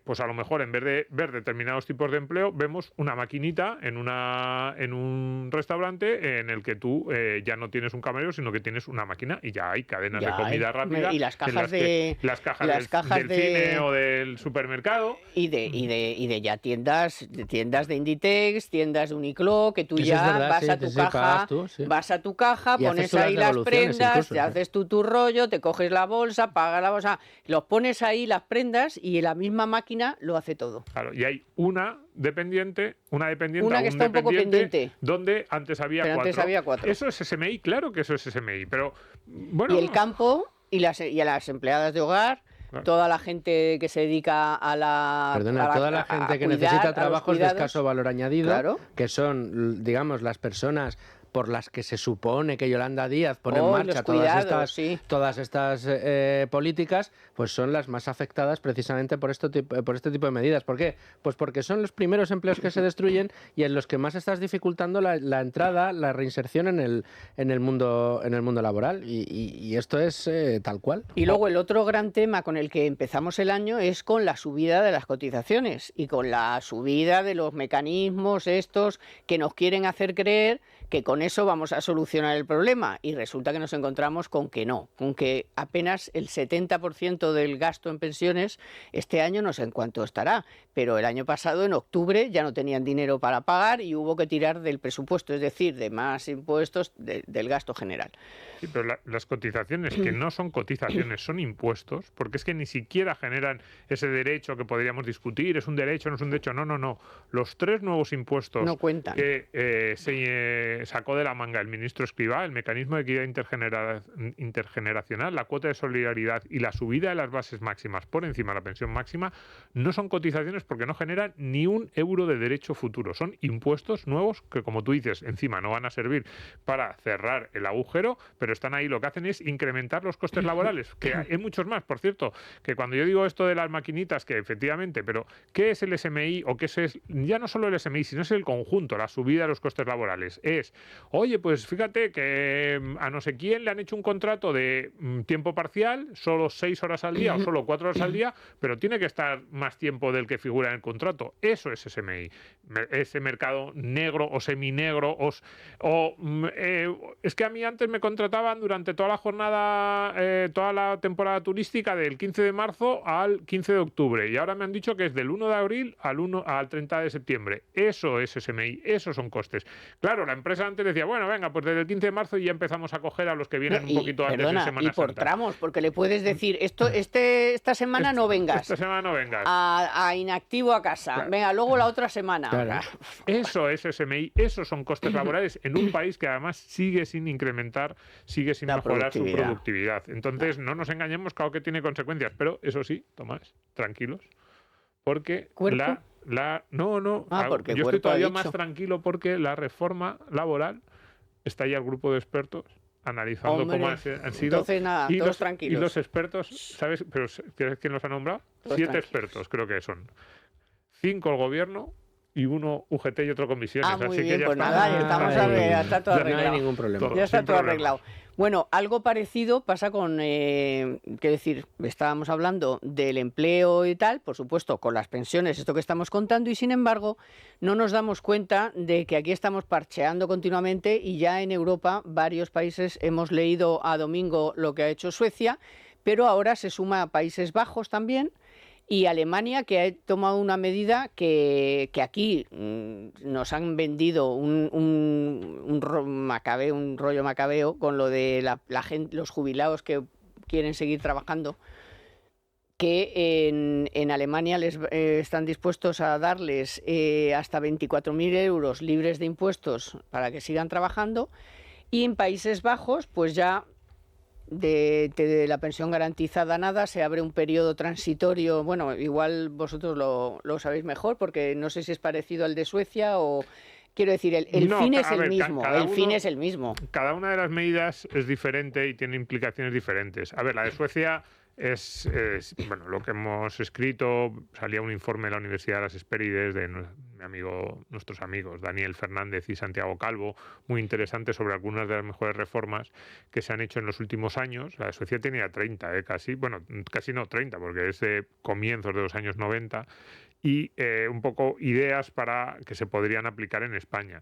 D: pues a lo mejor en vez de ver determinados tipos de empleo, vemos una maquinita en un restaurante en el que tú ya no tienes un camarero, sino que tienes una máquina y ya hay cadenas de comida rápida.
A: Y las cajas
D: las cajas del cine o del supermercado.
A: Y de ya tiendas de Inditex, tiendas de Uniqlo, que tú
C: Eso
A: ya
C: es verdad,
A: vas
C: sí,
A: a tu
C: sí,
A: caja,
C: pagas tú, sí.
A: vas a tu caja,
C: Y haces
A: pones
C: tú las
A: ahí las
C: devoluciones
A: prendas,
C: incluso,
A: te
C: sí.
A: haces tú tu rollo, te coges la bolsa, pagas la bolsa, los pones ahí las prendas y la misma máquina lo hace todo.
D: Claro, y hay una dependiente
A: Una
D: o
A: que
D: un
A: está un poco
D: dependiente
A: pendiente.
D: donde antes había
A: Pero
D: cuatro.
A: antes había 4.
D: Eso es SMI, claro que eso es SMI, pero bueno.
A: Y el campo y a las empleadas de hogar,
D: Claro.
A: toda la gente que se dedica a la...
C: Perdona, toda la gente que
A: cuidar, a
C: necesita
A: los
C: trabajos de
A: cuidados.
C: escaso valor añadido,
A: Claro.
C: que son, digamos, las personas por las que se supone que Yolanda Díaz pone en
A: Los
C: marcha
A: cuidados,
C: todas estas políticas, pues son las más afectadas precisamente por este tipo de medidas. ¿Por qué? Pues porque son los primeros empleos que se destruyen y en los que más estás dificultando la entrada, la reinserción en el mundo laboral. Y esto es tal cual.
A: Y luego el otro gran tema con el que empezamos el año es con la subida de las cotizaciones y con la subida de los mecanismos estos que nos quieren hacer creer que con eso vamos a solucionar el problema, y resulta que nos encontramos con que no, con que apenas el 70% del gasto en pensiones este año no sé en cuánto estará, pero el año pasado en octubre ya no tenían dinero para pagar y hubo que tirar del presupuesto, es decir, de más impuestos del gasto general.
D: Sí, pero las cotizaciones, que no son cotizaciones, son impuestos, porque es que ni siquiera generan ese derecho que podríamos discutir, es un derecho, no es un derecho, no. Los 3 nuevos impuestos
A: no cuentan.
D: Que se sacó de la manga el ministro Escrivá, el mecanismo de equidad intergeneracional, la cuota de solidaridad y la subida de las bases máximas por encima de la pensión máxima, no son cotizaciones porque no generan ni un euro de derecho futuro. Son impuestos nuevos que, como tú dices, encima no van a servir para cerrar el agujero, pero están ahí, lo que hacen es incrementar los costes laborales, que hay muchos más, por cierto, que cuando yo digo esto de las maquinitas, que efectivamente, pero ¿qué es el SMI o qué es ya no solo el SMI, sino es el conjunto, la subida de los costes laborales? Es, oye, pues fíjate que a no sé quién le han hecho un contrato de tiempo parcial, solo 6 horas al día o solo 4 horas al día, pero tiene que estar más tiempo del que figura en el contrato. Eso es SMI. Ese mercado negro o seminegro es que a mí antes me contrataban durante toda la jornada, toda la temporada turística del 15 de marzo al 15 de octubre y ahora me han dicho que es del 1 de abril al 30 de septiembre. Eso es SMI, esos son costes. Claro, la empresa antes decía, bueno, venga, pues desde el 15 de marzo ya empezamos a coger a los que vienen un poquito antes de Semana
A: y por
D: Santa.
A: Tramos, porque le puedes decir, esta semana no vengas.
D: Esta semana no vengas.
A: A inactivo a casa.
D: Claro.
A: Venga, luego la otra semana.
C: Claro.
D: Eso es SMI, esos son costes laborales en un país que además sigue sin mejorar su productividad. Entonces, no nos engañemos, claro que tiene consecuencias, pero eso sí, Tomás, tranquilos, porque
A: ¿Cuerpo?
D: porque yo estoy todavía más tranquilo porque la reforma laboral está ya el grupo de expertos analizando cómo han sido.
A: Entonces, nada, todos tranquilos.
D: Y los expertos, ¿sabes? Pero ¿sabes quién los ha nombrado?
A: Todos
D: 7
A: tranquilos.
D: expertos, creo que son. 5 el gobierno y 1 UGT y otro comisiones.
A: Muy
D: así
A: bien,
D: que ya
A: pues
D: está.
A: nada, ya estamos ya está todo
C: No
A: arreglado.
C: hay ningún problema.
A: Ya está
D: sin
A: todo
D: problemas.
A: arreglado. Bueno, algo parecido pasa con, quiero decir, estábamos hablando del empleo y tal, por supuesto, con las pensiones, esto que estamos contando, y sin embargo, no nos damos cuenta de que aquí estamos parcheando continuamente y ya en Europa varios países hemos leído a domingo lo que ha hecho Suecia, pero ahora se suma a Países Bajos también. Y Alemania, que ha tomado una medida que aquí nos han vendido un rollo macabeo con lo de la gente, los jubilados que quieren seguir trabajando, que en Alemania les están dispuestos a darles hasta 24.000 euros libres de impuestos para que sigan trabajando, y en Países Bajos pues ya de la pensión garantizada nada, se abre un periodo transitorio. Bueno, igual vosotros lo sabéis mejor porque no sé si es parecido al de Suecia o... Quiero decir, el fin es el mismo, fin es el mismo.
D: Cada una de las medidas es diferente y tiene implicaciones diferentes. A ver, la de Suecia es bueno, lo que hemos escrito, salía un informe de la Universidad de las Hespérides de nuestros amigos Daniel Fernández y Santiago Calvo, muy interesante sobre algunas de las mejores reformas que se han hecho en los últimos años. La de Suecia tenía 30, casi no 30, porque es de comienzos de los años 90, y un poco ideas para que se podrían aplicar en España.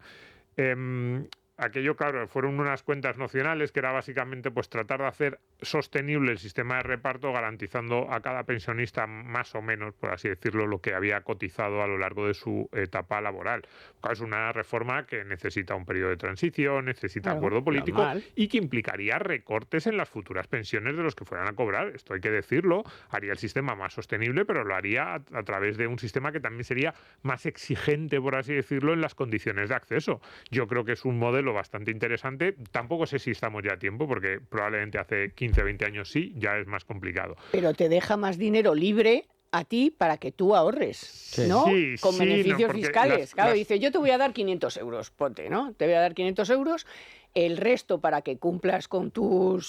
D: Aquello, claro, fueron unas cuentas nacionales que era básicamente pues tratar de hacer sostenible el sistema de reparto, garantizando a cada pensionista más o menos, por así decirlo, lo que había cotizado a lo largo de su etapa laboral. Claro, es una reforma que necesita un periodo de transición, necesita acuerdo político y que implicaría recortes en las futuras pensiones de los que fueran a cobrar. Esto hay que decirlo, haría el sistema más sostenible, pero lo haría a través de un sistema que también sería más exigente, por así decirlo, en las condiciones de acceso. Yo creo que es un modelo bastante interesante. Tampoco sé si estamos ya a tiempo, porque probablemente hace 15 o 20 años sí, ya es más complicado.
A: Pero te deja más dinero libre a ti para que tú ahorres, ¿no?
D: Sí,
A: Con
D: sí,
A: beneficios
D: porque
A: fiscales. Claro, dice, yo te voy a dar 500 euros, ponte, ¿no? Te voy a dar 500 euros, el resto para que cumplas con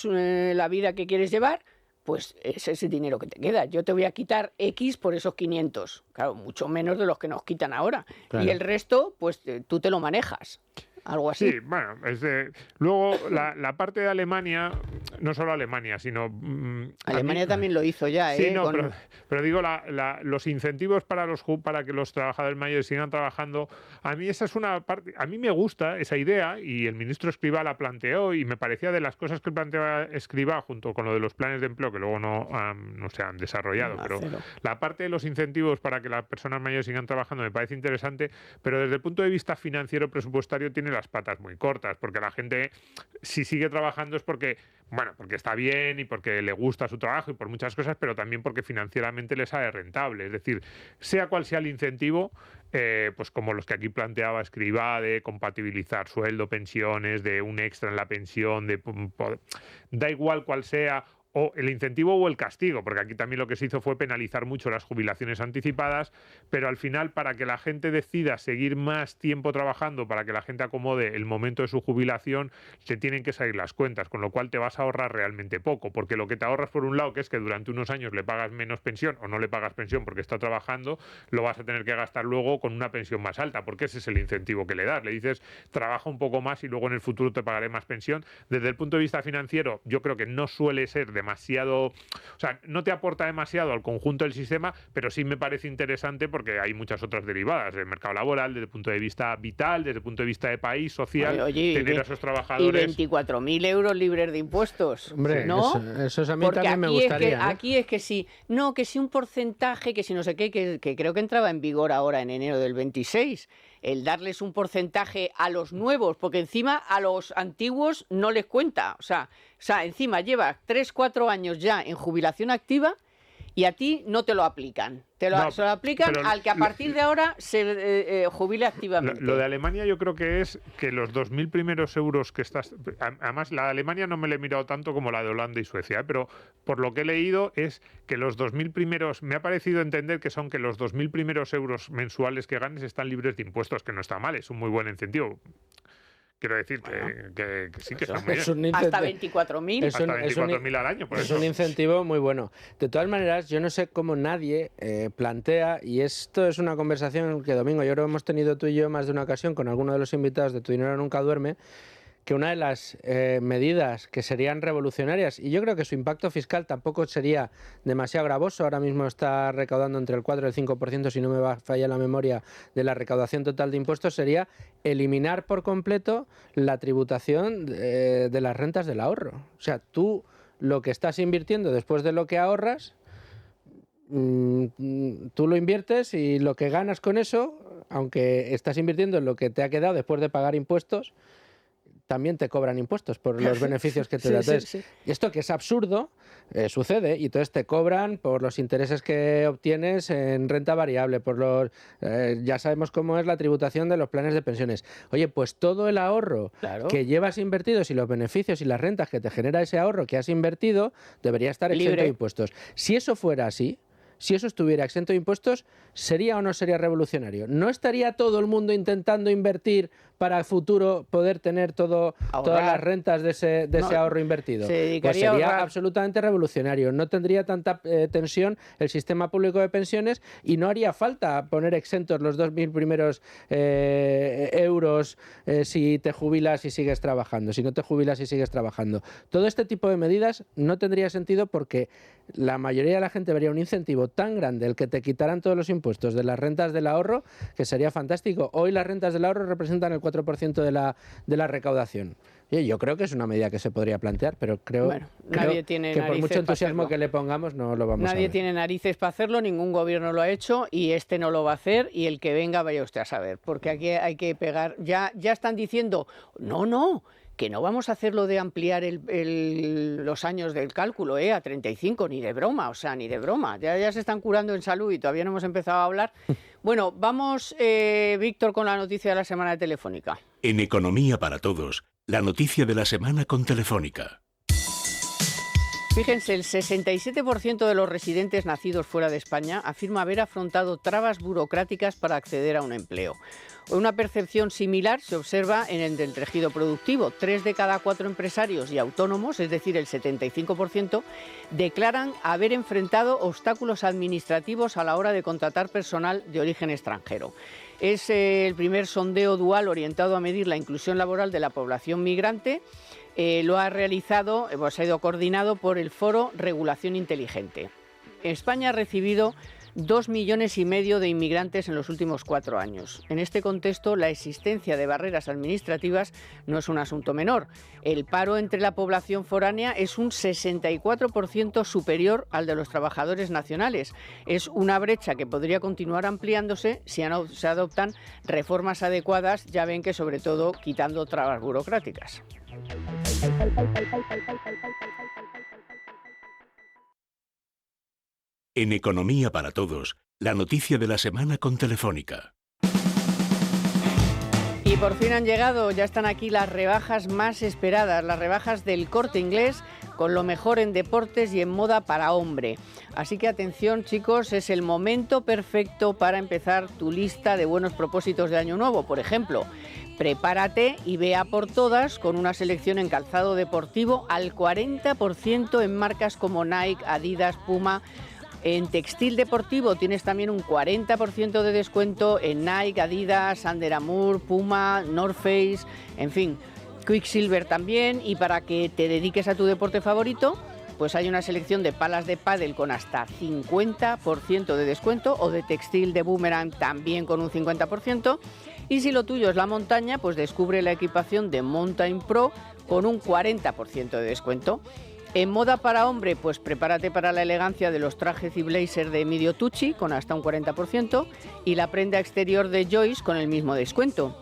A: la vida que quieres llevar, pues es ese dinero que te queda. Yo te voy a quitar X por esos 500. Claro, mucho menos de los que nos quitan ahora.
C: Claro.
A: Y el resto, pues tú te lo manejas. Algo así.
D: Sí, bueno, luego la parte de Alemania, no solo Alemania, sino...
A: Alemania también lo hizo ya,
D: Sí, no,
A: Con-
D: pero digo, los incentivos para que los trabajadores mayores sigan trabajando, a mí esa es una parte, a mí me gusta esa idea y el ministro Escrivá la planteó y me parecía de las cosas que planteaba Escrivá junto con lo de los planes de empleo que luego no se han desarrollado, pero
A: Cero.
D: la parte de los incentivos para que las personas mayores sigan trabajando me parece interesante, pero desde el punto de vista financiero presupuestario tiene las patas muy cortas, porque la gente si sigue trabajando es porque está bien y porque le gusta su trabajo y por muchas cosas, pero también porque financieramente les sale rentable. Es decir, sea cual sea el incentivo, pues como los que aquí planteaba Escrivá, de compatibilizar sueldo, pensiones, de un extra en la pensión, da igual cual sea, o el incentivo o el castigo, porque aquí también lo que se hizo fue penalizar mucho las jubilaciones anticipadas, pero al final para que la gente decida seguir más tiempo trabajando, para que la gente acomode el momento de su jubilación, te tienen que salir las cuentas, con lo cual te vas a ahorrar realmente poco, porque lo que te ahorras por un lado, que es que durante unos años le pagas menos pensión o no le pagas pensión porque está trabajando, lo vas a tener que gastar luego con una pensión más alta, porque ese es el incentivo que le das. Le dices, trabaja un poco más y luego en el futuro te pagaré más pensión. Desde el punto de vista financiero, yo creo que no suele ser demasiado, o sea, no te aporta demasiado al conjunto del sistema, pero sí me parece interesante porque hay muchas otras derivadas del mercado laboral, desde el punto de vista vital, desde el punto de vista de país, social,
A: Oye,
D: tener a esos
A: y
D: trabajadores.
A: 24.000 euros libres de impuestos.
C: Hombre,
A: ¿no?
C: eso a mí
A: Porque
C: también me
A: aquí
C: gustaría.
A: es que,
C: ¿no?
A: aquí es que sí, no, que sí un porcentaje, que si no sé qué, que creo que entraba en vigor ahora en enero del 26, el darles un porcentaje a los nuevos, porque encima a los antiguos no les cuenta, o sea encima llevas 3-4 años ya en jubilación activa y a ti no te lo aplican. Se lo aplican
D: pero
A: al que a partir de ahora se jubile activamente.
D: Lo de Alemania yo creo que es que los 2.000 primeros euros que estás... Además, la de Alemania no me la he mirado tanto como la de Holanda y Suecia, pero por lo que he leído es que los 2.000 primeros... Me ha parecido entender que son que los 2.000 primeros euros mensuales que ganes están libres de impuestos, que no está mal, es un muy buen incentivo. Quiero decir que sí, que está muy bien.
A: Hasta 24.000.
D: Hasta 24.000 al año, por
C: es
D: eso.
C: un incentivo muy bueno. De todas maneras, yo no sé cómo nadie plantea, y esto es una conversación que, Domingo, yo creo que hemos tenido tú y yo más de una ocasión con alguno de los invitados de Tu Dinero Nunca Duerme, que una de las medidas que serían revolucionarias, y yo creo que su impacto fiscal tampoco sería demasiado gravoso, ahora mismo está recaudando entre el 4 y el 5%, si no me falla la memoria, de la recaudación total de impuestos, sería eliminar por completo la tributación de las rentas del ahorro. O sea, tú lo que estás invirtiendo después de lo que ahorras, tú lo inviertes y lo que ganas con eso, aunque estás invirtiendo en lo que te ha quedado después de pagar impuestos, también te cobran impuestos por los beneficios que te da. Entonces, esto que es absurdo, sucede, y entonces te cobran por los intereses que obtienes en renta variable, por los ya sabemos cómo es la tributación de los planes de pensiones. Oye, pues todo el ahorro que llevas invertido y los beneficios y las rentas que te genera ese ahorro que has invertido debería estar exento de impuestos. Si eso fuera así, si eso estuviera exento de impuestos, ¿sería o no sería revolucionario? ¿No estaría todo el mundo intentando invertir para el futuro poder tener todas las rentas de ese ahorro invertido? Pues sería absolutamente revolucionario. No tendría tanta tensión el sistema público de pensiones y no haría falta poner exentos los 2.000 primeros euros si te jubilas y sigues trabajando, si no te jubilas y sigues trabajando. Todo este tipo de medidas no tendría sentido porque la mayoría de la gente vería un incentivo tan grande el que te quitaran todos los impuestos de las rentas del ahorro, que sería fantástico. Hoy las rentas del ahorro representan el 4% de la recaudación. Y yo creo que es una medida que se podría plantear, pero creo que por mucho entusiasmo que le pongamos no lo vamos a ver.
A: Nadie tiene narices para hacerlo, ningún gobierno lo ha hecho y este no lo va a hacer y el que venga vaya usted a saber, porque aquí hay que pegar. Ya están diciendo, no, que no vamos a hacerlo de ampliar los años del cálculo a 35, ni de broma, ni de broma. Ya se están curando en salud y todavía no hemos empezado a hablar. Bueno, vamos, Víctor, con la noticia de la semana de Telefónica.
B: En Economía para Todos, la noticia de la semana con Telefónica.
A: Fíjense, el 67% de los residentes nacidos fuera de España afirma haber afrontado trabas burocráticas para acceder a un empleo. Una percepción similar se observa en el del tejido productivo. 3 de cada 4 empresarios y autónomos, es decir, el 75%, declaran haber enfrentado obstáculos administrativos a la hora de contratar personal de origen extranjero. Es el primer sondeo dual orientado a medir la inclusión laboral de la población migrante. Lo ha realizado, ha sido coordinado por el Foro Regulación Inteligente. España ha recibido 2,5 millones de inmigrantes en los últimos 4 años. En este contexto, la existencia de barreras administrativas no es un asunto menor. El paro entre la población foránea es un 64% superior al de los trabajadores nacionales. Es una brecha que podría continuar ampliándose si se adoptan reformas adecuadas, ya ven que sobre todo quitando trabas burocráticas.
B: En Economía para Todos, la noticia de la semana con Telefónica.
A: Y por fin han llegado, ya están aquí las rebajas más esperadas, las rebajas del Corte Inglés, con lo mejor en deportes y en moda para hombre. Así que atención, chicos, es el momento perfecto para empezar tu lista de buenos propósitos de Año Nuevo. Por ejemplo, prepárate y ve a por todas con una selección en calzado deportivo al 40% en marcas como Nike, Adidas, Puma. En textil deportivo tienes también un 40% de descuento en Nike, Adidas, Under Armour, Puma, North Face, en fin, Quicksilver también. Y para que te dediques a tu deporte favorito, pues hay una selección de palas de pádel con hasta 50% de descuento, o de textil de Boomerang también con un 50%. Y si lo tuyo es la montaña, pues descubre la equipación de Mountain Pro con un 40% de descuento. En moda para hombre, pues prepárate para la elegancia de los trajes y blazer de Emilio Tucci con hasta un 40% y la prenda exterior de Joyce con el mismo descuento.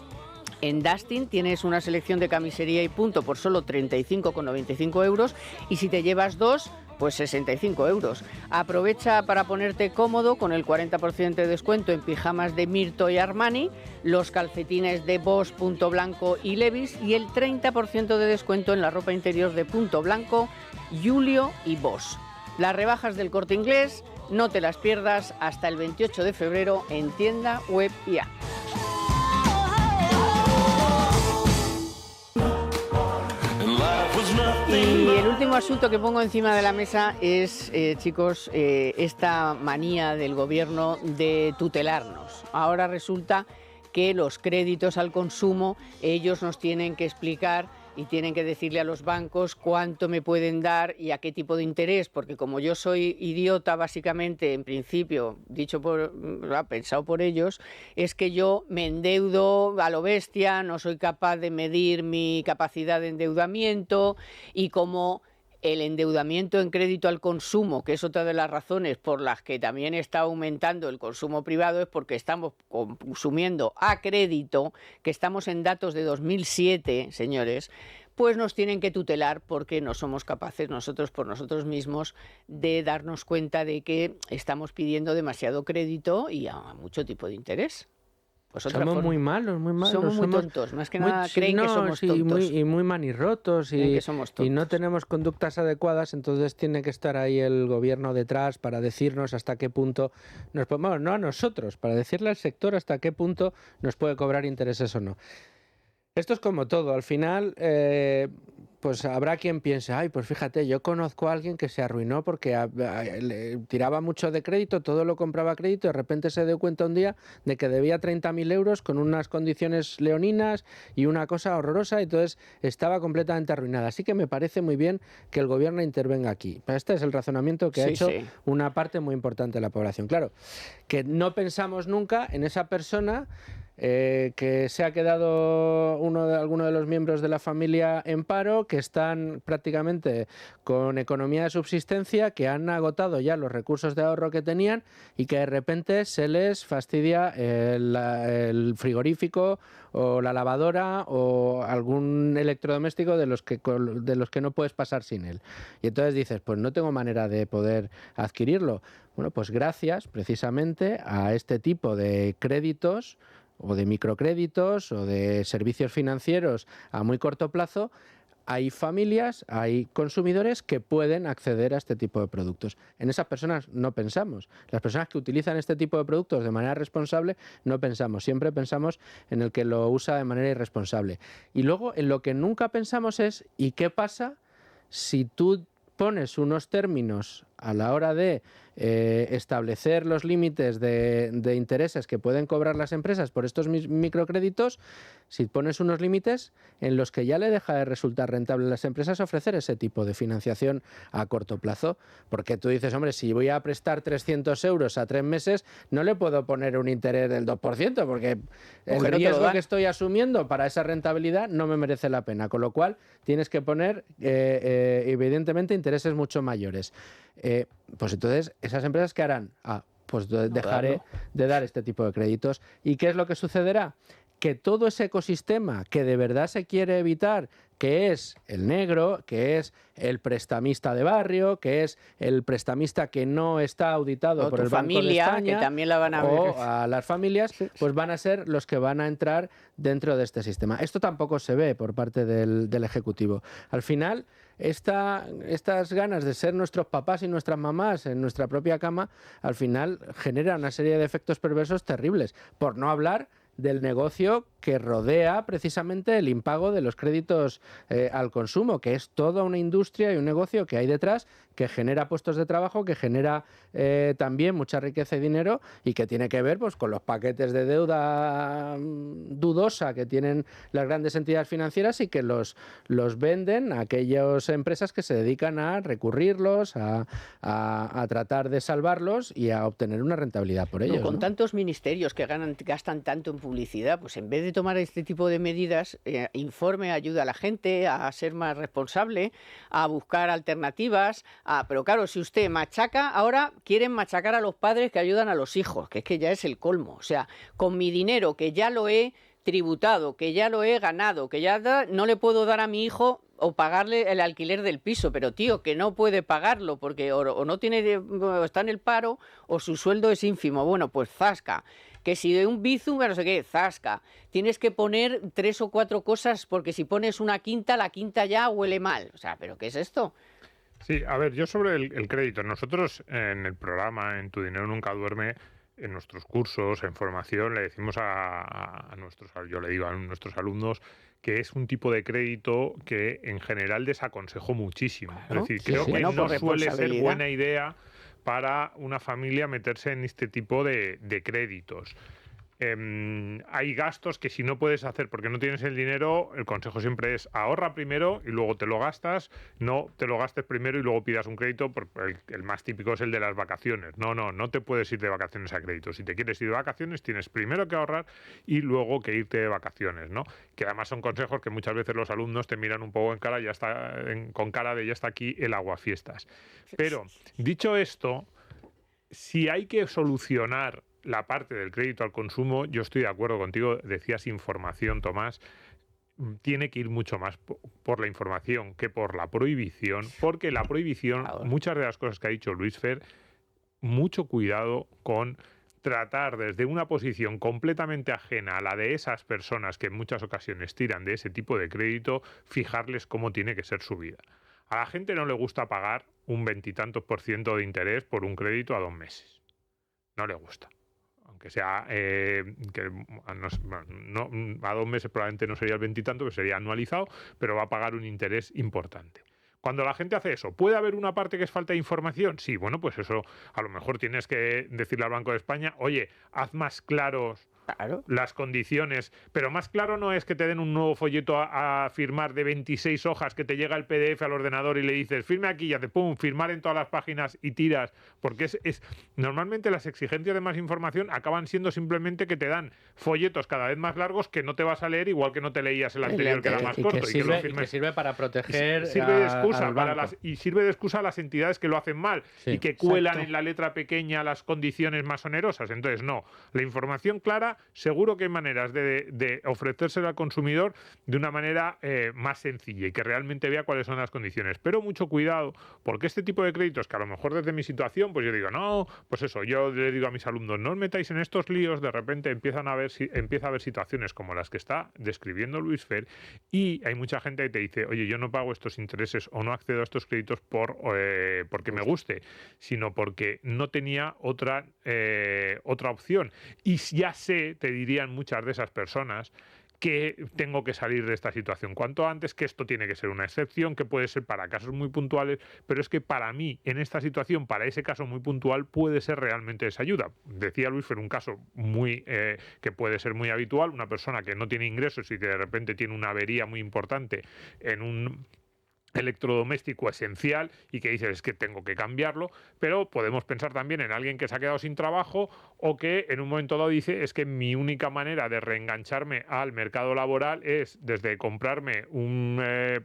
A: En Dustin tienes una selección de camisería y punto por solo 35,95 euros y si te llevas 2, pues 65 euros. Aprovecha para ponerte cómodo con el 40% de descuento en pijamas de Mirto y Armani, los calcetines de Boss, Punto Blanco y Levi's y el 30% de descuento en la ropa interior de Punto Blanco, Julio y Boss. Las rebajas del Corte Inglés, no te las pierdas hasta el 28 de febrero en tienda, web y app. Y el último asunto que pongo encima de la mesa es, chicos, esta manía del gobierno de tutelarnos. Ahora resulta que los créditos al consumo, ellos nos tienen que explicar y tienen que decirle a los bancos cuánto me pueden dar y a qué tipo de interés, porque como yo soy idiota, básicamente, en principio, pensado por ellos, es que yo me endeudo a lo bestia, no soy capaz de medir mi capacidad de endeudamiento y como el endeudamiento en crédito al consumo, que es otra de las razones por las que también está aumentando el consumo privado, es porque estamos consumiendo a crédito, que estamos en datos de 2007, señores, pues nos tienen que tutelar porque no somos capaces nosotros por nosotros mismos de darnos cuenta de que estamos pidiendo demasiado crédito y a mucho tipo de interés.
C: Pues somos muy malos, muy malos.
A: Somos muy tontos, más que nada creen que somos tontos.
C: Y muy manirrotos y no tenemos conductas adecuadas, entonces tiene que estar ahí el gobierno detrás para decirnos hasta qué punto, no a nosotros, para decirle al sector hasta qué punto nos puede cobrar intereses o no. Esto es como todo, al final pues habrá quien piense, ay, pues fíjate, yo conozco a alguien que se arruinó porque le tiraba mucho de crédito, todo lo compraba a crédito, y de repente se dio cuenta un día de que debía 30.000 euros con unas condiciones leoninas y una cosa horrorosa, y entonces estaba completamente arruinada. Así que me parece muy bien que el gobierno intervenga aquí. Este es el razonamiento que ha hecho una parte muy importante de la población. Claro, que no pensamos nunca en esa persona que se ha quedado alguno de los miembros de la familia en paro, que están prácticamente con economía de subsistencia, que han agotado ya los recursos de ahorro que tenían y que de repente se les fastidia el frigorífico o la lavadora o algún electrodoméstico de los que no puedes pasar sin él. Y entonces dices, pues no tengo manera de poder adquirirlo. Bueno, pues gracias precisamente a este tipo de créditos o de microcréditos o de servicios financieros a muy corto plazo, hay familias, hay consumidores que pueden acceder a este tipo de productos. En esas personas no pensamos. Las personas que utilizan este tipo de productos de manera responsable no pensamos. Siempre pensamos en el que lo usa de manera irresponsable. Y luego en lo que nunca pensamos es ¿y qué pasa si tú pones unos términos a la hora de establecer los límites de intereses que pueden cobrar las empresas por estos microcréditos, si pones unos límites en los que ya le deja de resultar rentable a las empresas ofrecer ese tipo de financiación a corto plazo? Porque tú dices, hombre, si voy a prestar 300 euros a 3 meses, no le puedo poner un interés del 2%, porque el riesgo que estoy asumiendo para esa rentabilidad no me merece la pena. Con lo cual, tienes que poner, evidentemente, intereses mucho mayores. Pues entonces, ¿esas empresas qué harán? Pues dejaré de dar este tipo de créditos. ¿Y qué es lo que sucederá? Que todo ese ecosistema que de verdad se quiere evitar, que es el negro, que es el prestamista de barrio, que es el prestamista que no está auditado por el Banco de España,
A: que también la van a ver.
C: O a las familias, pues van a ser los que van a entrar dentro de este sistema. Esto tampoco se ve por parte del Ejecutivo. Al final, estas ganas de ser nuestros papás y nuestras mamás en nuestra propia cama, al final genera una serie de efectos perversos terribles, por no hablar del negocio que rodea precisamente el impago de los créditos al consumo, que es toda una industria y un negocio que hay detrás, que genera puestos de trabajo, que genera también mucha riqueza y dinero, y que tiene que ver pues con los paquetes de deuda dudosa que tienen las grandes entidades financieras y que los venden a aquellas empresas que se dedican a recurrirlos, a tratar de salvarlos y a obtener una rentabilidad por ellos.
A: Con tantos ministerios que gastan tanto en publicidad, pues en vez de tomar este tipo de medidas, informe, ayuda a la gente a ser más responsable, a buscar alternativas. Pero claro, si usted machaca, ahora quieren machacar a los padres que ayudan a los hijos, que es que ya es el colmo. O sea, con mi dinero que ya lo he tributado, que ya lo he ganado, que ya no le puedo dar a mi hijo o pagarle el alquiler del piso, pero tío, que no puede pagarlo porque o no tiene, o está en el paro o su sueldo es ínfimo. Bueno, pues zasca. Que si de un bizum, no sé qué, zasca. Tienes que poner 3 o 4 cosas porque si pones una quinta, la quinta ya huele mal. O sea, ¿pero qué es esto?
D: Sí, a ver, yo sobre el crédito, nosotros en el programa, en Tu Dinero Nunca Duerme, en nuestros cursos, en formación, le decimos yo le digo a nuestros alumnos que es un tipo de crédito que en general desaconsejo muchísimo.
A: Claro,
D: es decir, creo que
A: bueno,
D: no suele ser buena idea para una familia meterse en este tipo de créditos. Hay gastos que si no puedes hacer porque no tienes el dinero, el consejo siempre es ahorra primero y luego te lo gastas, no te lo gastes primero y luego pidas un crédito, porque el más típico es el de las vacaciones. No te puedes ir de vacaciones a crédito. Si te quieres ir de vacaciones tienes primero que ahorrar y luego que irte de vacaciones, ¿no? Que además son consejos que muchas veces los alumnos te miran un poco con cara de ya está aquí el aguafiestas. Pero, dicho esto, si hay que solucionar la parte del crédito al consumo, yo estoy de acuerdo contigo, decías información, Tomás, tiene que ir mucho más por la información que por la prohibición, porque la prohibición, muchas de las cosas que ha dicho Luis Fer, mucho cuidado con tratar desde una posición completamente ajena a la de esas personas que en muchas ocasiones tiran de ese tipo de crédito, fijarles cómo tiene que ser su vida. A la gente no le gusta pagar un 20 y tantos % de interés por un crédito a 2 meses. No le gusta. Aunque sea a 2 meses probablemente no sería el 20 y tanto, que sería anualizado, pero va a pagar un interés importante. Cuando la gente hace eso, ¿puede haber una parte que es falta de información? Sí, bueno, pues eso a lo mejor tienes que decirle al Banco de España, oye, haz más claros las condiciones, pero más claro no es que te den un nuevo folleto a firmar de 26 hojas que te llega el PDF al ordenador y le dices firme aquí y hace pum, firmar en todas las páginas y tiras, porque normalmente las exigencias de más información acaban siendo simplemente que te dan folletos cada vez más largos que no te vas a leer igual que no te leías el anterior que era más corto
C: y que sirve para proteger
D: sirve de excusa a las entidades que lo hacen mal y que cuelan en la letra pequeña las condiciones más onerosas. Entonces no, la información clara ahora seguro que hay maneras de ofrecérselo al consumidor de una manera más sencilla y que realmente vea cuáles son las condiciones. Pero mucho cuidado, porque este tipo de créditos, que a lo mejor desde mi situación, pues yo digo, no, pues eso, yo le digo a mis alumnos, no os metáis en estos líos, de repente empieza a haber situaciones como las que está describiendo Luis Fer, y hay mucha gente que te dice, oye, yo no pago estos intereses o no accedo a estos créditos porque me guste, sino porque no tenía otra opción. Y ya sé, te dirían muchas de esas personas, que tengo que salir de esta situación cuanto antes, que esto tiene que ser una excepción, que puede ser para casos muy puntuales, pero es que para mí, en esta situación, para ese caso muy puntual, puede ser realmente esa ayuda. Decía Luis Fer, un caso que puede ser muy habitual, una persona que no tiene ingresos y que de repente tiene una avería muy importante en un electrodoméstico esencial y que dices, es que tengo que cambiarlo, pero podemos pensar también en alguien que se ha quedado sin trabajo o que en un momento dado dice, es que mi única manera de reengancharme al mercado laboral es desde comprarme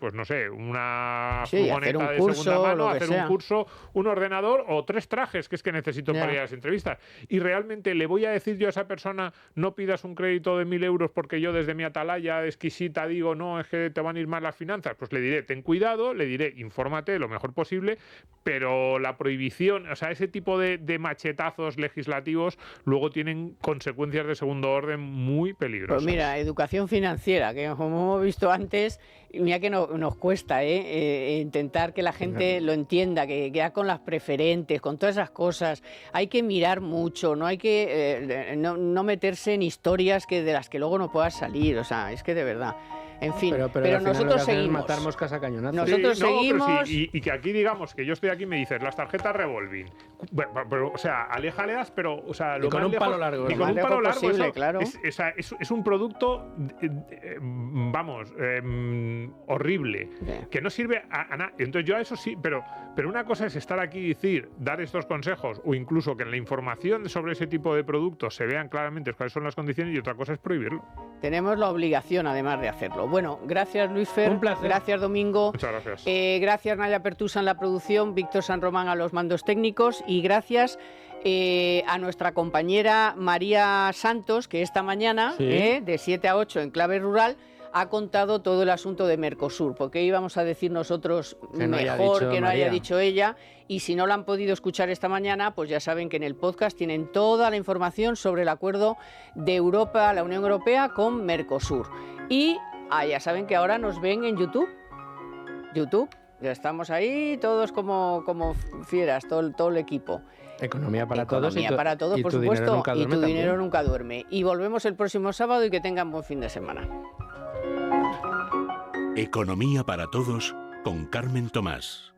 D: pues no sé, una furgoneta de segunda mano, hacer un curso, un ordenador o 3 trajes que es que necesito para ir a las entrevistas. Y realmente le voy a decir yo a esa persona, no pidas un crédito de 1.000 euros porque yo desde mi atalaya exquisita digo, no, es que te van a ir mal las finanzas. Pues le diré, ten cuidado, le diré, infórmate lo mejor posible, pero la prohibición, o sea, ese tipo de machetazos legislativos luego tienen consecuencias de segundo orden muy peligrosas.
A: Pues mira, educación financiera, que como hemos visto antes, mira que nos cuesta intentar que la gente lo entienda, que ya con las preferentes, con todas esas cosas, hay que mirar mucho, no hay que no meterse en historias de las que luego no puedas salir, o sea, es que de verdad. En fin, pero nosotros seguimos.
C: Matar moscas a cañonazos.
A: Nosotros seguimos.
D: Y que aquí, digamos, que yo estoy aquí y me dices, las tarjetas revolving. Pero, o sea, aléjales, pero, o sea, lo
C: con
D: más
C: un palo largo.
D: Y con un palo largo,
A: posible,
D: eso,
A: claro.
D: es un producto, vamos, horrible, que no sirve a nada. Entonces yo a eso sí, pero una cosa es estar aquí y decir, dar estos consejos, o incluso que en la información sobre ese tipo de productos se vean claramente cuáles son las condiciones, y otra cosa es prohibirlo.
A: Tenemos la obligación, además, de hacerlo. Bueno, gracias Luis Fer.
C: Un placer.
A: Gracias Domingo.
D: Muchas gracias.
A: Gracias Naya Pertusa en la producción, Víctor San Román a los mandos técnicos y gracias a nuestra compañera María Santos, que esta mañana, de 7 a 8 en Clave Rural, ha contado todo el asunto de Mercosur, porque íbamos a decir nosotros mejor que no haya dicho ella, y si no la han podido escuchar esta mañana, pues ya saben que en el podcast tienen toda la información sobre el acuerdo de Europa, la Unión Europea con Mercosur. Y ya saben que ahora nos ven en YouTube, ya estamos ahí todos como fieras, todo el equipo.
C: Economía para
A: todos, por supuesto, y tu dinero nunca duerme. Y volvemos el próximo sábado y que tengan buen fin de semana.
B: Economía para todos con Carmen Tomás.